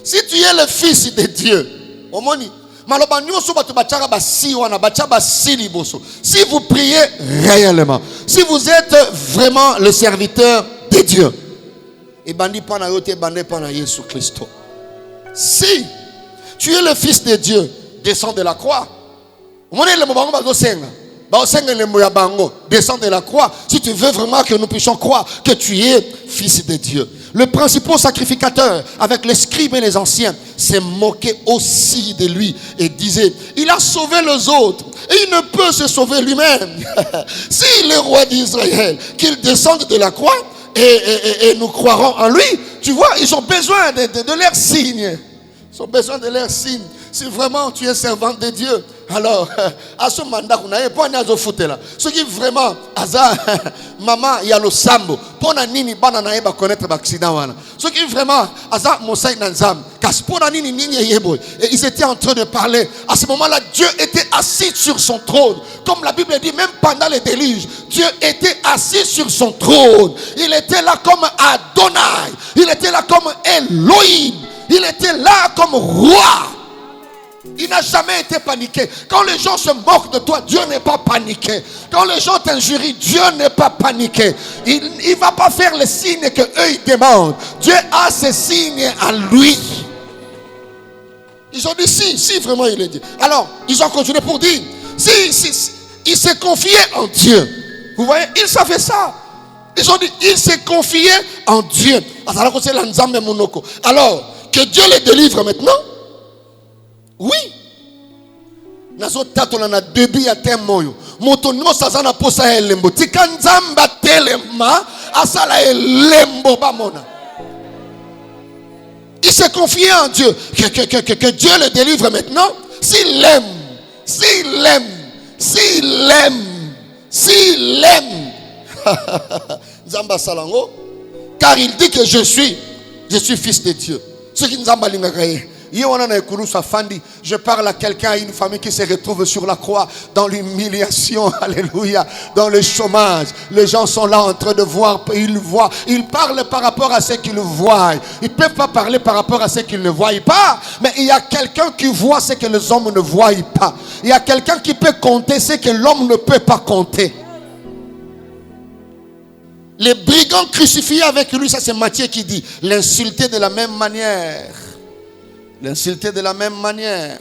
Si tu es le fils de Dieu, si vous priez réellement, si vous êtes vraiment le serviteur de Dieu, si tu es le fils de Dieu, descends de la croix. Descends de la croix si tu veux vraiment que nous puissions croire que tu es fils de Dieu. Le principal sacrificateur avec les scribes et les anciens s'est moqué aussi de lui et disait, il a sauvé les autres et il ne peut se sauver lui-même. Si le roi d'Israël, qu'il descende de la croix et nous croirons en lui, tu vois, ils ont besoin de leur signe. Ils ont besoin de leur signe. Si vraiment tu es servant de Dieu, alors à ce mandat qu'on a pas à foutre là. Ce qui vraiment aza maman il y a le sambo pour na nini bana na eba connaître l'accident wana. Ce qui vraiment aza mosai nanzam kas pour na nini nini yebo. Et ils étaient en train de parler. À ce moment-là, Dieu était assis sur son trône. Comme la Bible dit, même pendant les déluges, Dieu était assis sur son trône. Il était là comme Adonai. Il était là comme Elohim. Il était là comme roi. Il n'a jamais été paniqué. Quand les gens se moquent de toi, Dieu n'est pas paniqué. Quand les gens t'injurient, Dieu n'est pas paniqué. Il ne va pas faire les signes que eux ils demandent. Dieu a ses signes à lui. Ils ont dit si vraiment il est dit. Alors, ils ont continué pour dire, il s'est confié en Dieu. Vous voyez, ils savaient ça. Ils ont dit, il s'est confié en Dieu. Alors, que Dieu les délivre maintenant. Oui. Nazo tato na debi ya temoyo. Moto no sazana posa elembo. Tikanzamba telema asala elembo bamona. Il s'est confié en Dieu. Que Dieu le délivre maintenant. S'il l'aime. Zamba salango. Car il dit que je suis fils de Dieu. Ce qui nous a malingakaye. Je parle à quelqu'un, à une famille qui se retrouve sur la croix, dans l'humiliation, alléluia, dans le chômage. Les gens sont là en train de voir, ils voient, ils parlent par rapport à ce qu'ils voient. Ils ne peuvent pas parler par rapport à ce qu'ils ne voient pas, mais il y a quelqu'un qui voit ce que les hommes ne voient pas. Il y a quelqu'un qui peut compter ce que l'homme ne peut pas compter. Les brigands crucifiés avec lui, ça c'est Matthieu qui dit, l'insulter de la même manière. L'insulter de la même manière.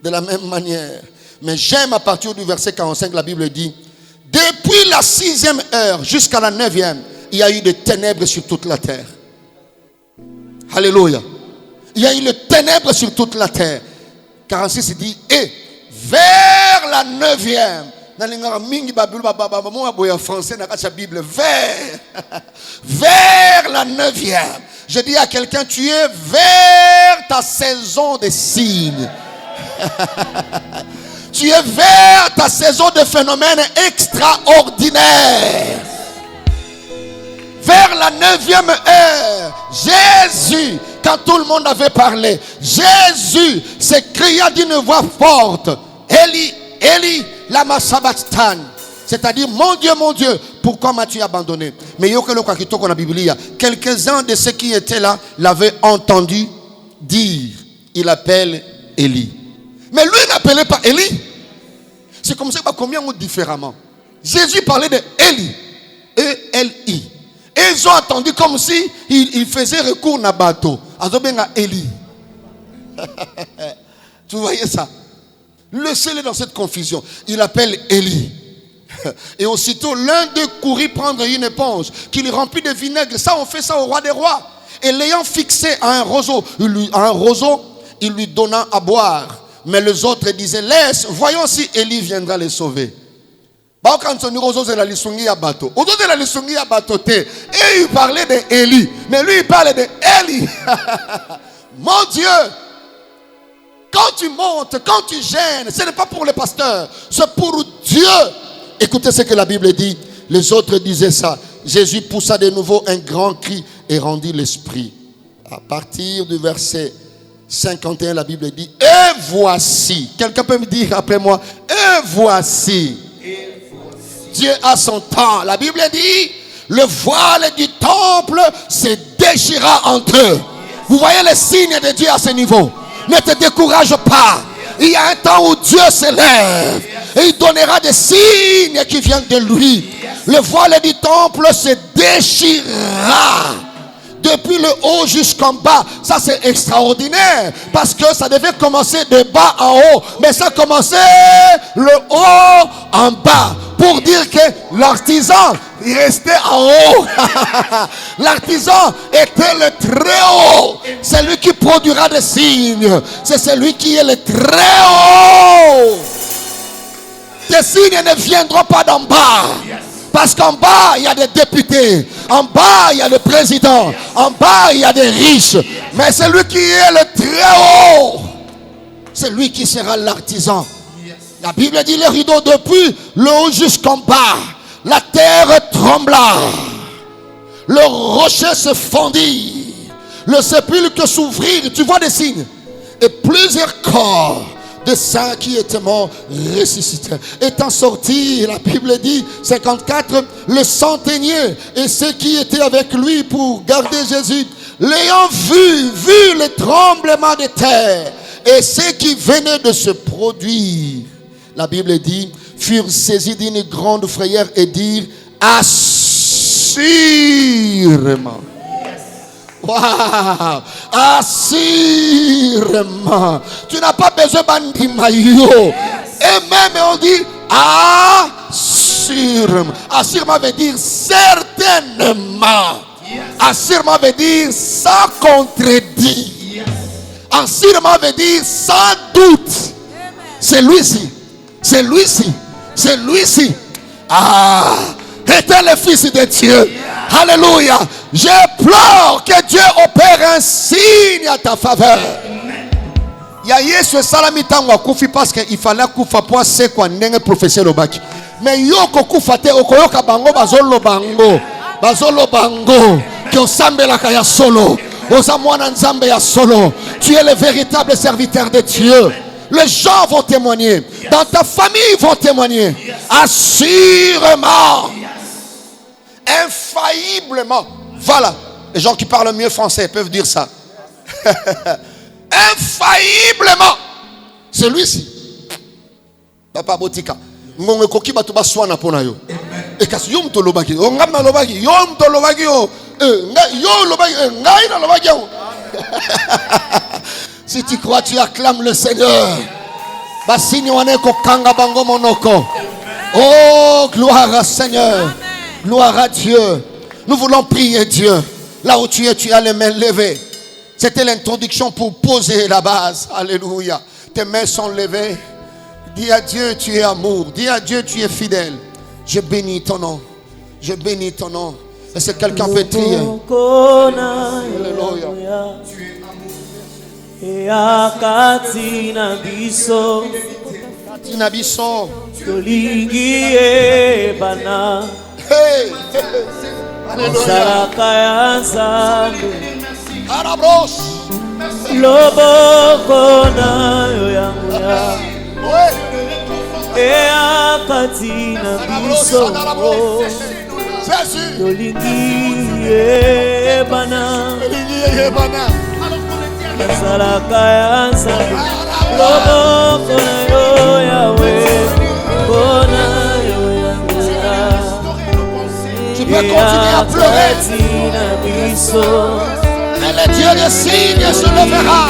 De la même manière. Mais j'aime à partir du verset 45, la Bible dit, depuis la 6e heure jusqu'à la 9e, il y a eu des ténèbres sur toute la terre. Alléluia. Il y a eu des ténèbres sur toute la terre. 46 il dit, et vers la 9e, vers la 9e. Je dis à quelqu'un, tu es vers ta saison de signes. Tu es vers ta saison de phénomènes extraordinaires. Vers la 9e heure, Jésus, quand tout le monde avait parlé, Jésus s'écria d'une voix forte, Eli, Eli, lama sabachthani. C'est-à-dire, mon Dieu, pourquoi m'as-tu abandonné? Mais quelques-uns de ceux qui étaient là l'avaient entendu dire, il appelle Élie. Mais lui n'appelait pas Élie. C'est comme ça combien ont différemment. Jésus parlait de Élie. E-L-I. Et ils ont entendu comme si il faisait recours à bateau. Azobenga Élie. Tu voyais ça? Laissez-le dans cette confusion. Il appelle Élie. Et aussitôt, l'un d'eux courut prendre une éponge qu'il remplit de vinaigre. Ça, on fait ça au roi des rois. Et l'ayant fixé à un roseau, il lui donna à boire. Mais les autres disaient, laisse, voyons si Élie viendra les sauver. Et il parlait d'Élie. Mais lui, il parlait d'Élie. Mon Dieu, quand tu montes, quand tu gênes, ce n'est pas pour le pasteur, c'est pour Dieu. Écoutez ce que la Bible dit. Les autres disaient ça. Jésus poussa de nouveau un grand cri et rendit l'esprit. À partir du verset 51, la Bible dit, et voici. Quelqu'un peut me dire après moi, et voici. Dieu a son temps. La Bible dit, le voile du temple se déchira en deux. Vous voyez les signes de Dieu à ce niveau. Ne te décourage pas. Il y a un temps où Dieu se lève et il donnera des signes qui viennent de lui. Le voile du temple se déchirera depuis le haut jusqu'en bas. Ça c'est extraordinaire parce que ça devait commencer de bas en haut, mais ça commençait le haut en bas pour dire que l'artisan il restait en haut. L'artisan était le très haut. C'est lui qui produira des signes. C'est celui qui est le très haut. Tes signes ne viendront pas d'en bas. Parce qu'en bas, il y a des députés. En bas, il y a le président. En bas, il y a des riches. Mais c'est lui qui est le très haut. C'est lui qui sera l'artisan. La Bible dit le rideau depuis le haut jusqu'en bas. La terre trembla. Le rocher se fondit. Le sépulcre s'ouvrit. Tu vois des signes. Et plusieurs corps de saints qui étaient morts ressuscitèrent. Étant sortis, la Bible dit 54, le centenier et ceux qui étaient avec lui pour garder Jésus, l'ayant vu le tremblement de terre et ceux qui venaient de se produire, la Bible dit, furent saisis d'une grande frayeur et dirent, assurément. Wow. Assurément. Tu n'as pas besoin de maillot. Et même on dit assurément. Assurément veut dire certainement. Assurément veut dire sans contredit. Assurément veut dire sans doute. C'est lui-ci. C'est lui-ci. C'est lui-ci. Ah, était le Fils de Dieu. Alléluia. Je pleure que Dieu opère un signe à ta faveur. Il y a Yesu salami tango akufi parce qu'il fallait kufa pour c'est quoi nenge professeur obaki. Mais yoko kufa te okoyoka bango bazolo bango que osambela kaya solo. Osamwana nzambe ya solo. Tu es le véritable serviteur de Dieu. Les gens vont témoigner. Dans ta famille, ils vont témoigner. Assurément. Infailliblement. Voilà. Les gens qui parlent mieux français peuvent dire ça. Infailliblement. Celui-ci. Papa Botika. Ngonge koki batu baswana pona yo. E kasi yo mto lobaki. O ngam lobaki. Yo mto lobaki yo. Yo lobaki. Ngai na lobaki yo. Si tu crois, tu acclames le Seigneur. Basini wane ko kanga bango monoko. Oh, gloire à Seigneur. Gloire à Dieu. Nous voulons prier Dieu. Là où tu es, tu as les mains levées. C'était l'introduction pour poser la base. Alléluia. Tes mains sont levées. Dis à Dieu, tu es amour. Dis à Dieu, tu es fidèle. Je bénis ton nom. Je bénis ton nom. Est-ce que quelqu'un peut prier? Alléluia. Katina biso. Tolingi bana. Hey. Alléluia. Arabros. Loboko na yoyanguya. Ea katina biso. Tolingi bana. Salaka yansa. Loboko na yoyawe. Kona yoyanguya. Tu peux continuer à pleurer. Et le Dieu des signes se lèvera.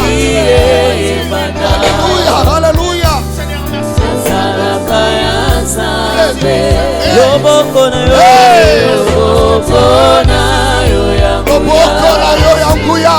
Alléluia, alléluia. loboko na yo loboko na yo ya nguya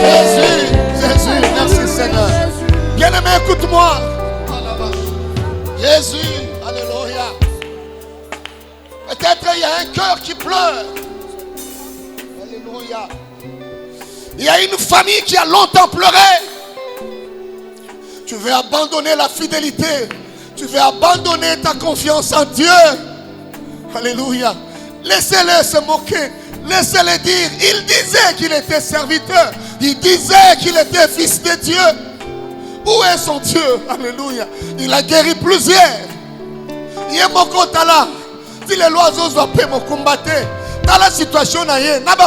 Jésus Jésus, merci Seigneur. Bien-aimé, écoute-moi. Jésus, alléluia. Peut-être il y a un cœur qui pleure. Alléluia. Il y a une famille qui a longtemps pleuré. Tu veux abandonner la fidélité. Tu veux abandonner ta confiance en Dieu. Alléluia. Laissez-les se moquer. Laissez-les dire. Il disait qu'il était serviteur. Il disait qu'il était fils de Dieu. Où est son Dieu? Alléluia. Il a guéri plusieurs. Il est moko tala. Si les oiseaux ont pu me combattre. Dans la situation, n'a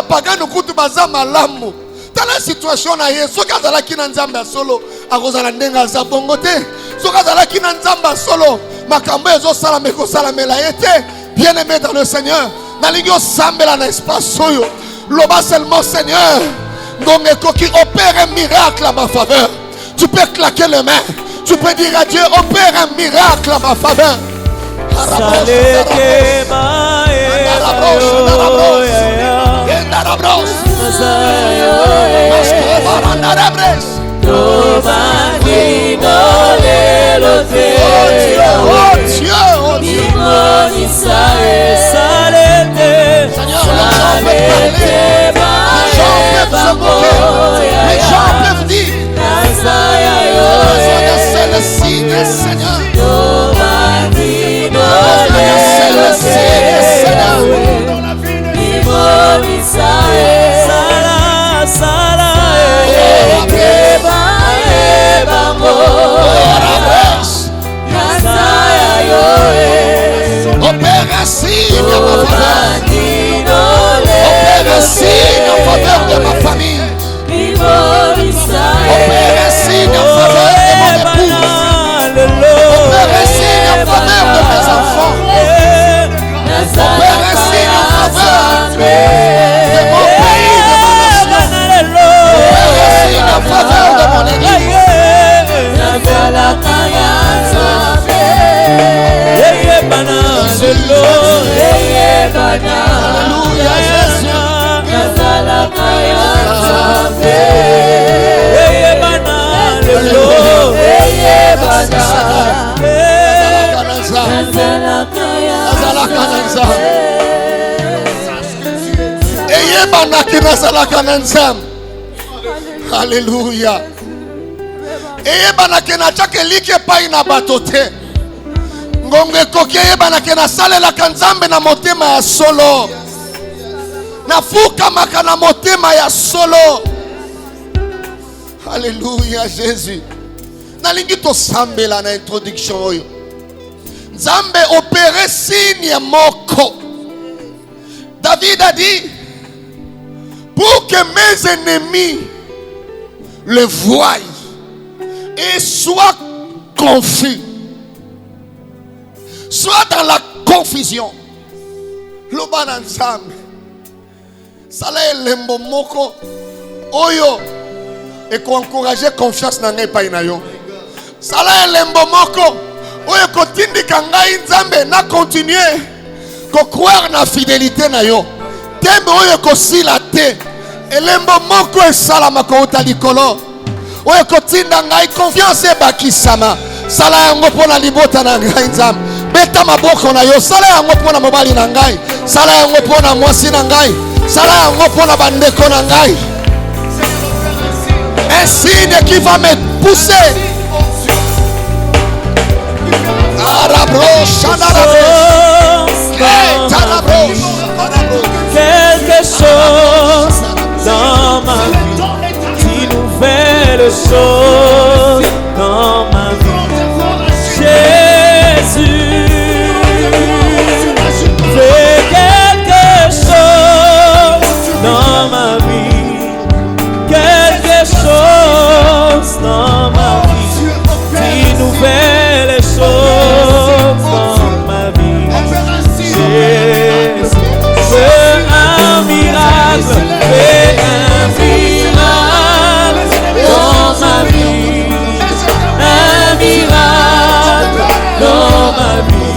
pas gagné kutu bazama lamu. Dans la situation, soka zala kina nzamba solo. Akozala ndenga za bongote. Soka zala kina nzamba solo. Makambo ezo sala meko sala melayete. Bien-aimé dans le Seigneur. Naligio sambela na espace soyo. Loba seulement Seigneur. Ngomeko qui opère un miracle à ma faveur. Tu peux claquer les mains. Tu peux dire à Dieu, opère un miracle à ma faveur. Oh Dieu. Les gens peuvent dire. C'est le signe, Seigneur. C'est le signe, Seigneur. Opère un signe à ma faveur. Opère un signe en faveur de ma famille. Opère un signe en faveur de mon épouse. Opère un signe en faveur de mes enfants. Opère un signe en faveur de mon pays, de ma nation. Opère un signe en faveur de mon église. Alléluia, Jésus. Alléluia. Et banakena chake like pai na batote. Ngonge kokie banakena sale la kanzambe na motema ya solo. Nafuka makana motema ya solo. Alléluia Jésus. Nalingi to sambela na introduction oyo. Nzambe opéré signe moko. David a dit, pour que mes ennemis le voient et soient confus, soient dans la confusion. Lobana nzambe sala elembo moko oyo et encourager confiance na ngai pa ina yo. Sala elembo moko oyo kotindika ngai nzambe na continuer ko croire na fidélité na yo. Tembe oyo kosila te. Elembo moko esala makota likolo. Oyo kotinda ngai confiance bakisama. Sala yango pona libota na ngai nzambe. Beta maboko na yo. Sala yango pona mobali na ngai. Sala yango pona mwasi na ngai. Sala yango pona bandeko na ngai. Un signe qui va me pousser. Quelque chose dans ma vie, une nouvelle chose dans ma vie. Jésus, fais quelque chose dans ma vie, quelque chose dans ma vie, une nouvelle chose dans ma vie. Jésus, fais un miracle, fais un miracle dans ma vie, un miracle dans ma vie,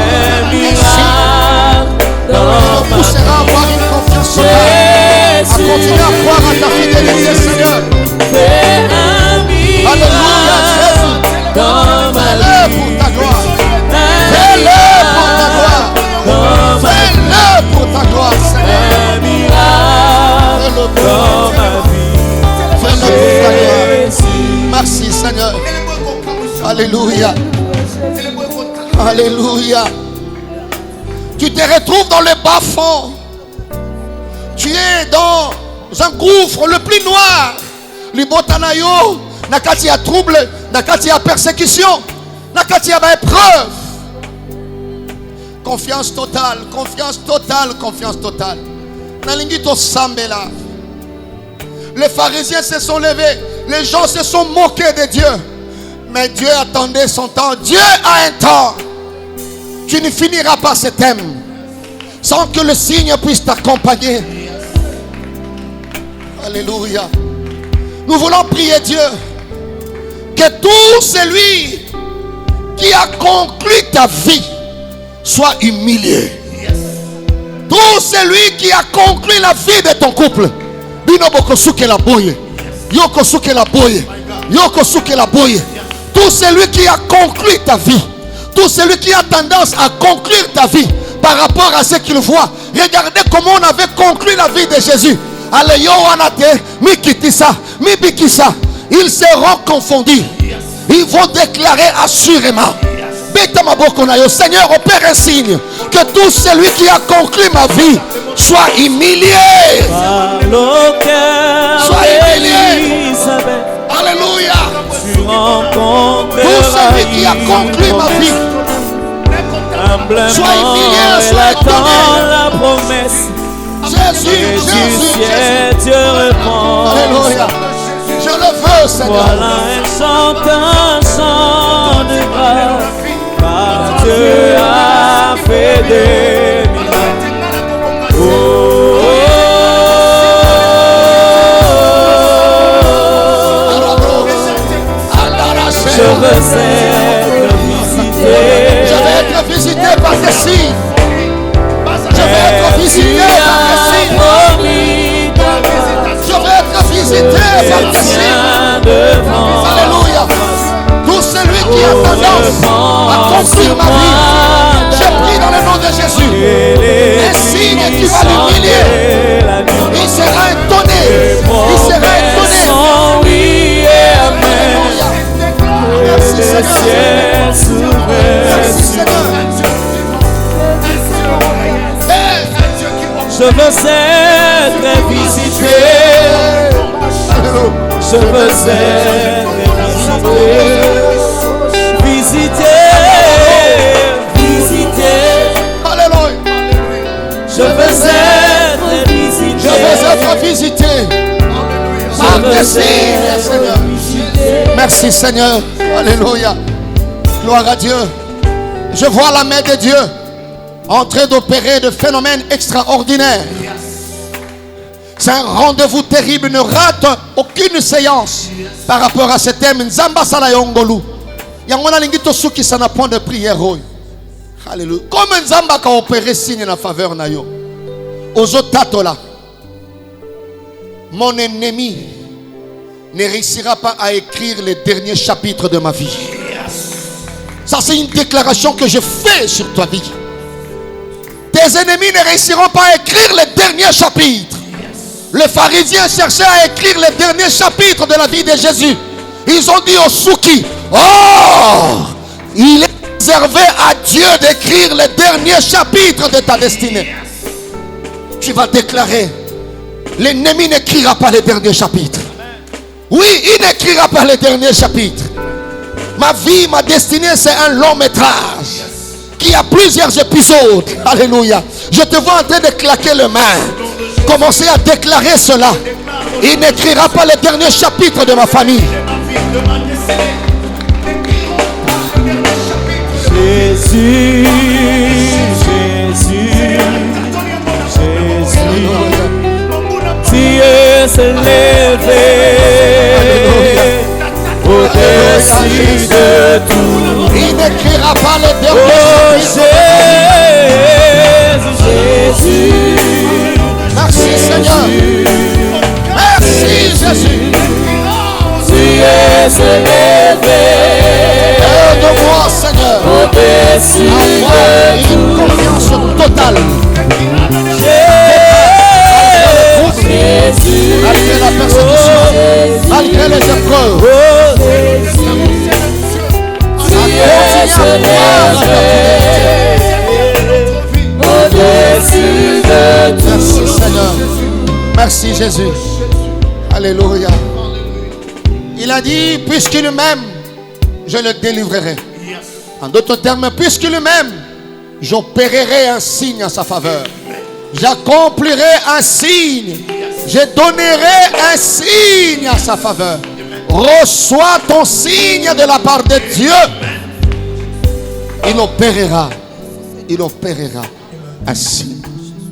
un miracle dans ma poussera à avoir une confiance totale, à continuer à croire à ta fidélité, Seigneur. fais un miracle dans ma vie, Fais-le pour ta gloire. Fais-le pour ta gloire. dans ma vie, Fais-le pour ta gloire, Seigneur. un miracle dans ma vie. Fais-le pour ta gloire. Jésus. Merci, Seigneur. Alléluia. Alléluia. Tu te retrouves dans le bas-fond. Tu es dans un gouffre le plus noir. Libotanayo, nakati ya trouble, nakati ya persécution, nakati ya épreuve. Confiance totale, confiance totale, confiance totale. Nalingi to sambela. Les pharisiens se sont levés, les gens se sont moqués de Dieu. Mais Dieu attendait son temps. Dieu a un temps. Tu ne finiras pas ce thème sans que le signe puisse t'accompagner. Alléluia. Nous voulons prier Dieu que tout celui qui a conclu ta vie soit humilié. Tout celui qui a conclu la vie de ton couple. Binobokosuke la boye. Yokosuke la boye. Yokosuke la boye. Tout celui qui a conclu ta vie. Tout celui qui a tendance à conclure ta vie par rapport à ce qu'il voit. Regardez comment on avait conclu la vie de Jésus. Allez, Yohanate, Mikitisa, Mibikisa. Ils seront confondus. Ils vont déclarer assurément. Seigneur, opère un signe que tout celui qui a conclu ma vie soit humilié. Soit humilié. Alléluia. Tout celui qui a conclu ma vie soit humilié, soit étonné. La promesse. Jésus, Dieu répond. Alléluia. Je le veux, Seigneur. Voilà un chant de grâce. Car Dieu a fait des miracles. Oh, je veux être visité. Je vais être visité par des signes. Je vais être visité par des signes. Je vais être visité par des signes. Alléluia. Tout celui qui a tendance à conclure ma vie, je prie dans le nom de Jésus. Un signe qui va l'humilier. Il sera étonné. Il sera étonné. Alléluia. Merci Seigneur. Merci Seigneur. Je veux être visité. Je veux être visité. Visité. Alléluia. Je veux être visité. Je veux être visité par des signes, Seigneur. Merci Seigneur. Alléluia. Gloire à Dieu. Je vois la main de Dieu en train d'opérer de phénomènes extraordinaires. C'est un rendez-vous terrible. Ne rate aucune séance par rapport à ce thème. Nzamba sala yongolu. Yangona lingito suki sana point de prière. Alléluia. Comme Nzamba a opéré signe en faveur na yo. Ozotatola. Mon ennemi ne réussira pas à écrire les derniers chapitres de ma vie. Ça, c'est une déclaration que je fais sur ta vie. Tes ennemis ne réussiront pas à écrire les derniers chapitres. les pharisiens cherchaient à écrire les derniers chapitres de la vie de Jésus. Ils ont dit au Souki, oh, il est réservé à Dieu d'écrire les derniers chapitres de ta destinée. Tu vas déclarer, l'ennemi n'écrira pas les derniers chapitres. Oui, il n'écrira pas les derniers chapitres. Ma vie, ma destinée, c'est un long métrage qui a plusieurs épisodes. Alléluia. Je te vois en train de claquer les mains. Commencez à déclarer cela. Il n'écrira pas les derniers chapitres de ma famille. Jésus, Jésus, Jésus, Dieu s'est levé au-dessus de tout. Il n'écrira pas les derniers Oh chapitres. Jésus, Merci Seigneur. Merci Jésus. Dieu s'est levé Aide-moi Seigneur. au-dessus Avoir de une tout. confiance totale. Jésus, Malgré la persécution, malgré les épreuves, Dieu s'est levé au-dessus de tout. merci Seigneur. Merci Jésus. Alléluia. Il a dit, puisqu'il m'aime, je le délivrerai. En d'autres termes, puisqu'il m'aime, j'opérerai un signe en sa faveur. J'accomplirai un signe. Je donnerai un signe à sa faveur. Reçois ton signe de la part de Dieu. Il opérera un signe.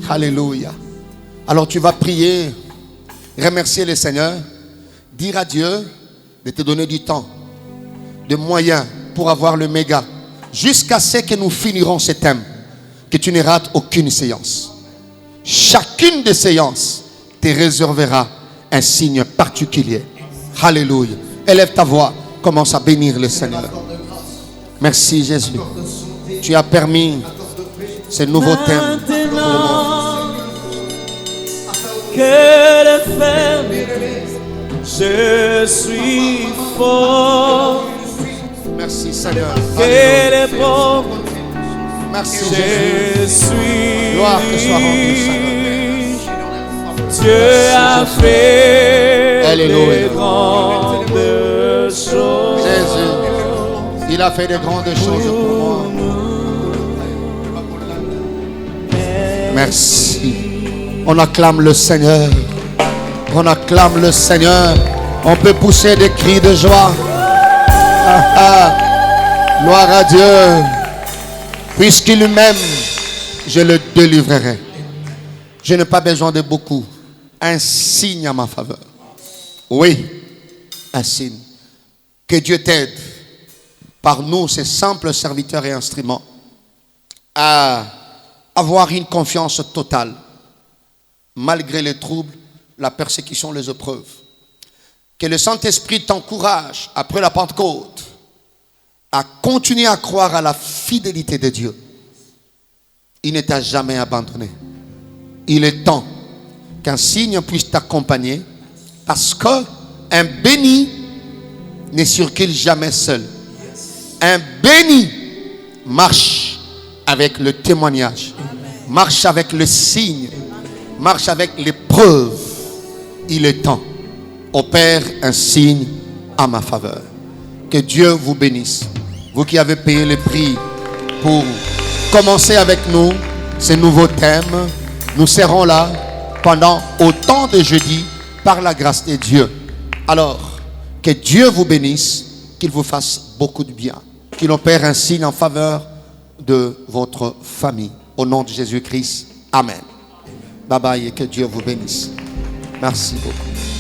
Alléluia. Alors tu vas prier, remercier le Seigneur, dire à Dieu de te donner du temps, de moyens pour avoir le méga, jusqu'à ce que nous finirons ce thème, que tu ne rates aucune séance. Chacune des séances te réservera un signe particulier. Alléluia. Élève ta voix, commence à bénir le Seigneur. Merci Jésus. Tu as permis ce nouveau thème. Maintenant que le ferme, je suis fort. Merci Seigneur. Que Alléluia. le bon, Merci Jésus. je suis. Gloire te soit rendue, Seigneur. Dieu a fait Alléluia. de grandes choses. Jésus, il a fait de grandes choses pour moi. Merci. On acclame le Seigneur. On acclame le Seigneur. On peut pousser des cris de joie. Ah, ah. Gloire à Dieu. Puisqu'il m'aime, je le délivrerai. Je n'ai pas besoin de beaucoup. Un signe à ma faveur. Oui, un signe. Que Dieu t'aide, par nous, ces simples serviteurs et instruments, à avoir une confiance totale, malgré les troubles, la persécution, les épreuves. Que le Saint-Esprit t'encourage, après la Pentecôte, à continuer à croire à la fidélité de Dieu. Il ne t'a jamais abandonné. Il est temps qu'un signe puisse t'accompagner, parce qu'un béni ne circule jamais seul. Un béni marche avec le témoignage, marche avec le signe, marche avec l'épreuve. Il est temps. Opère un signe à ma faveur. Que Dieu vous bénisse. Vous qui avez payé le prix pour commencer avec nous ce nouveau thème, nous serons là pendant autant de jeudis par la grâce de Dieu. Alors, que Dieu vous bénisse, qu'il vous fasse beaucoup de bien, qu'il opère un signe en faveur de votre famille. Au nom de Jésus-Christ, Amen. Bye bye et que Dieu vous bénisse. Merci beaucoup.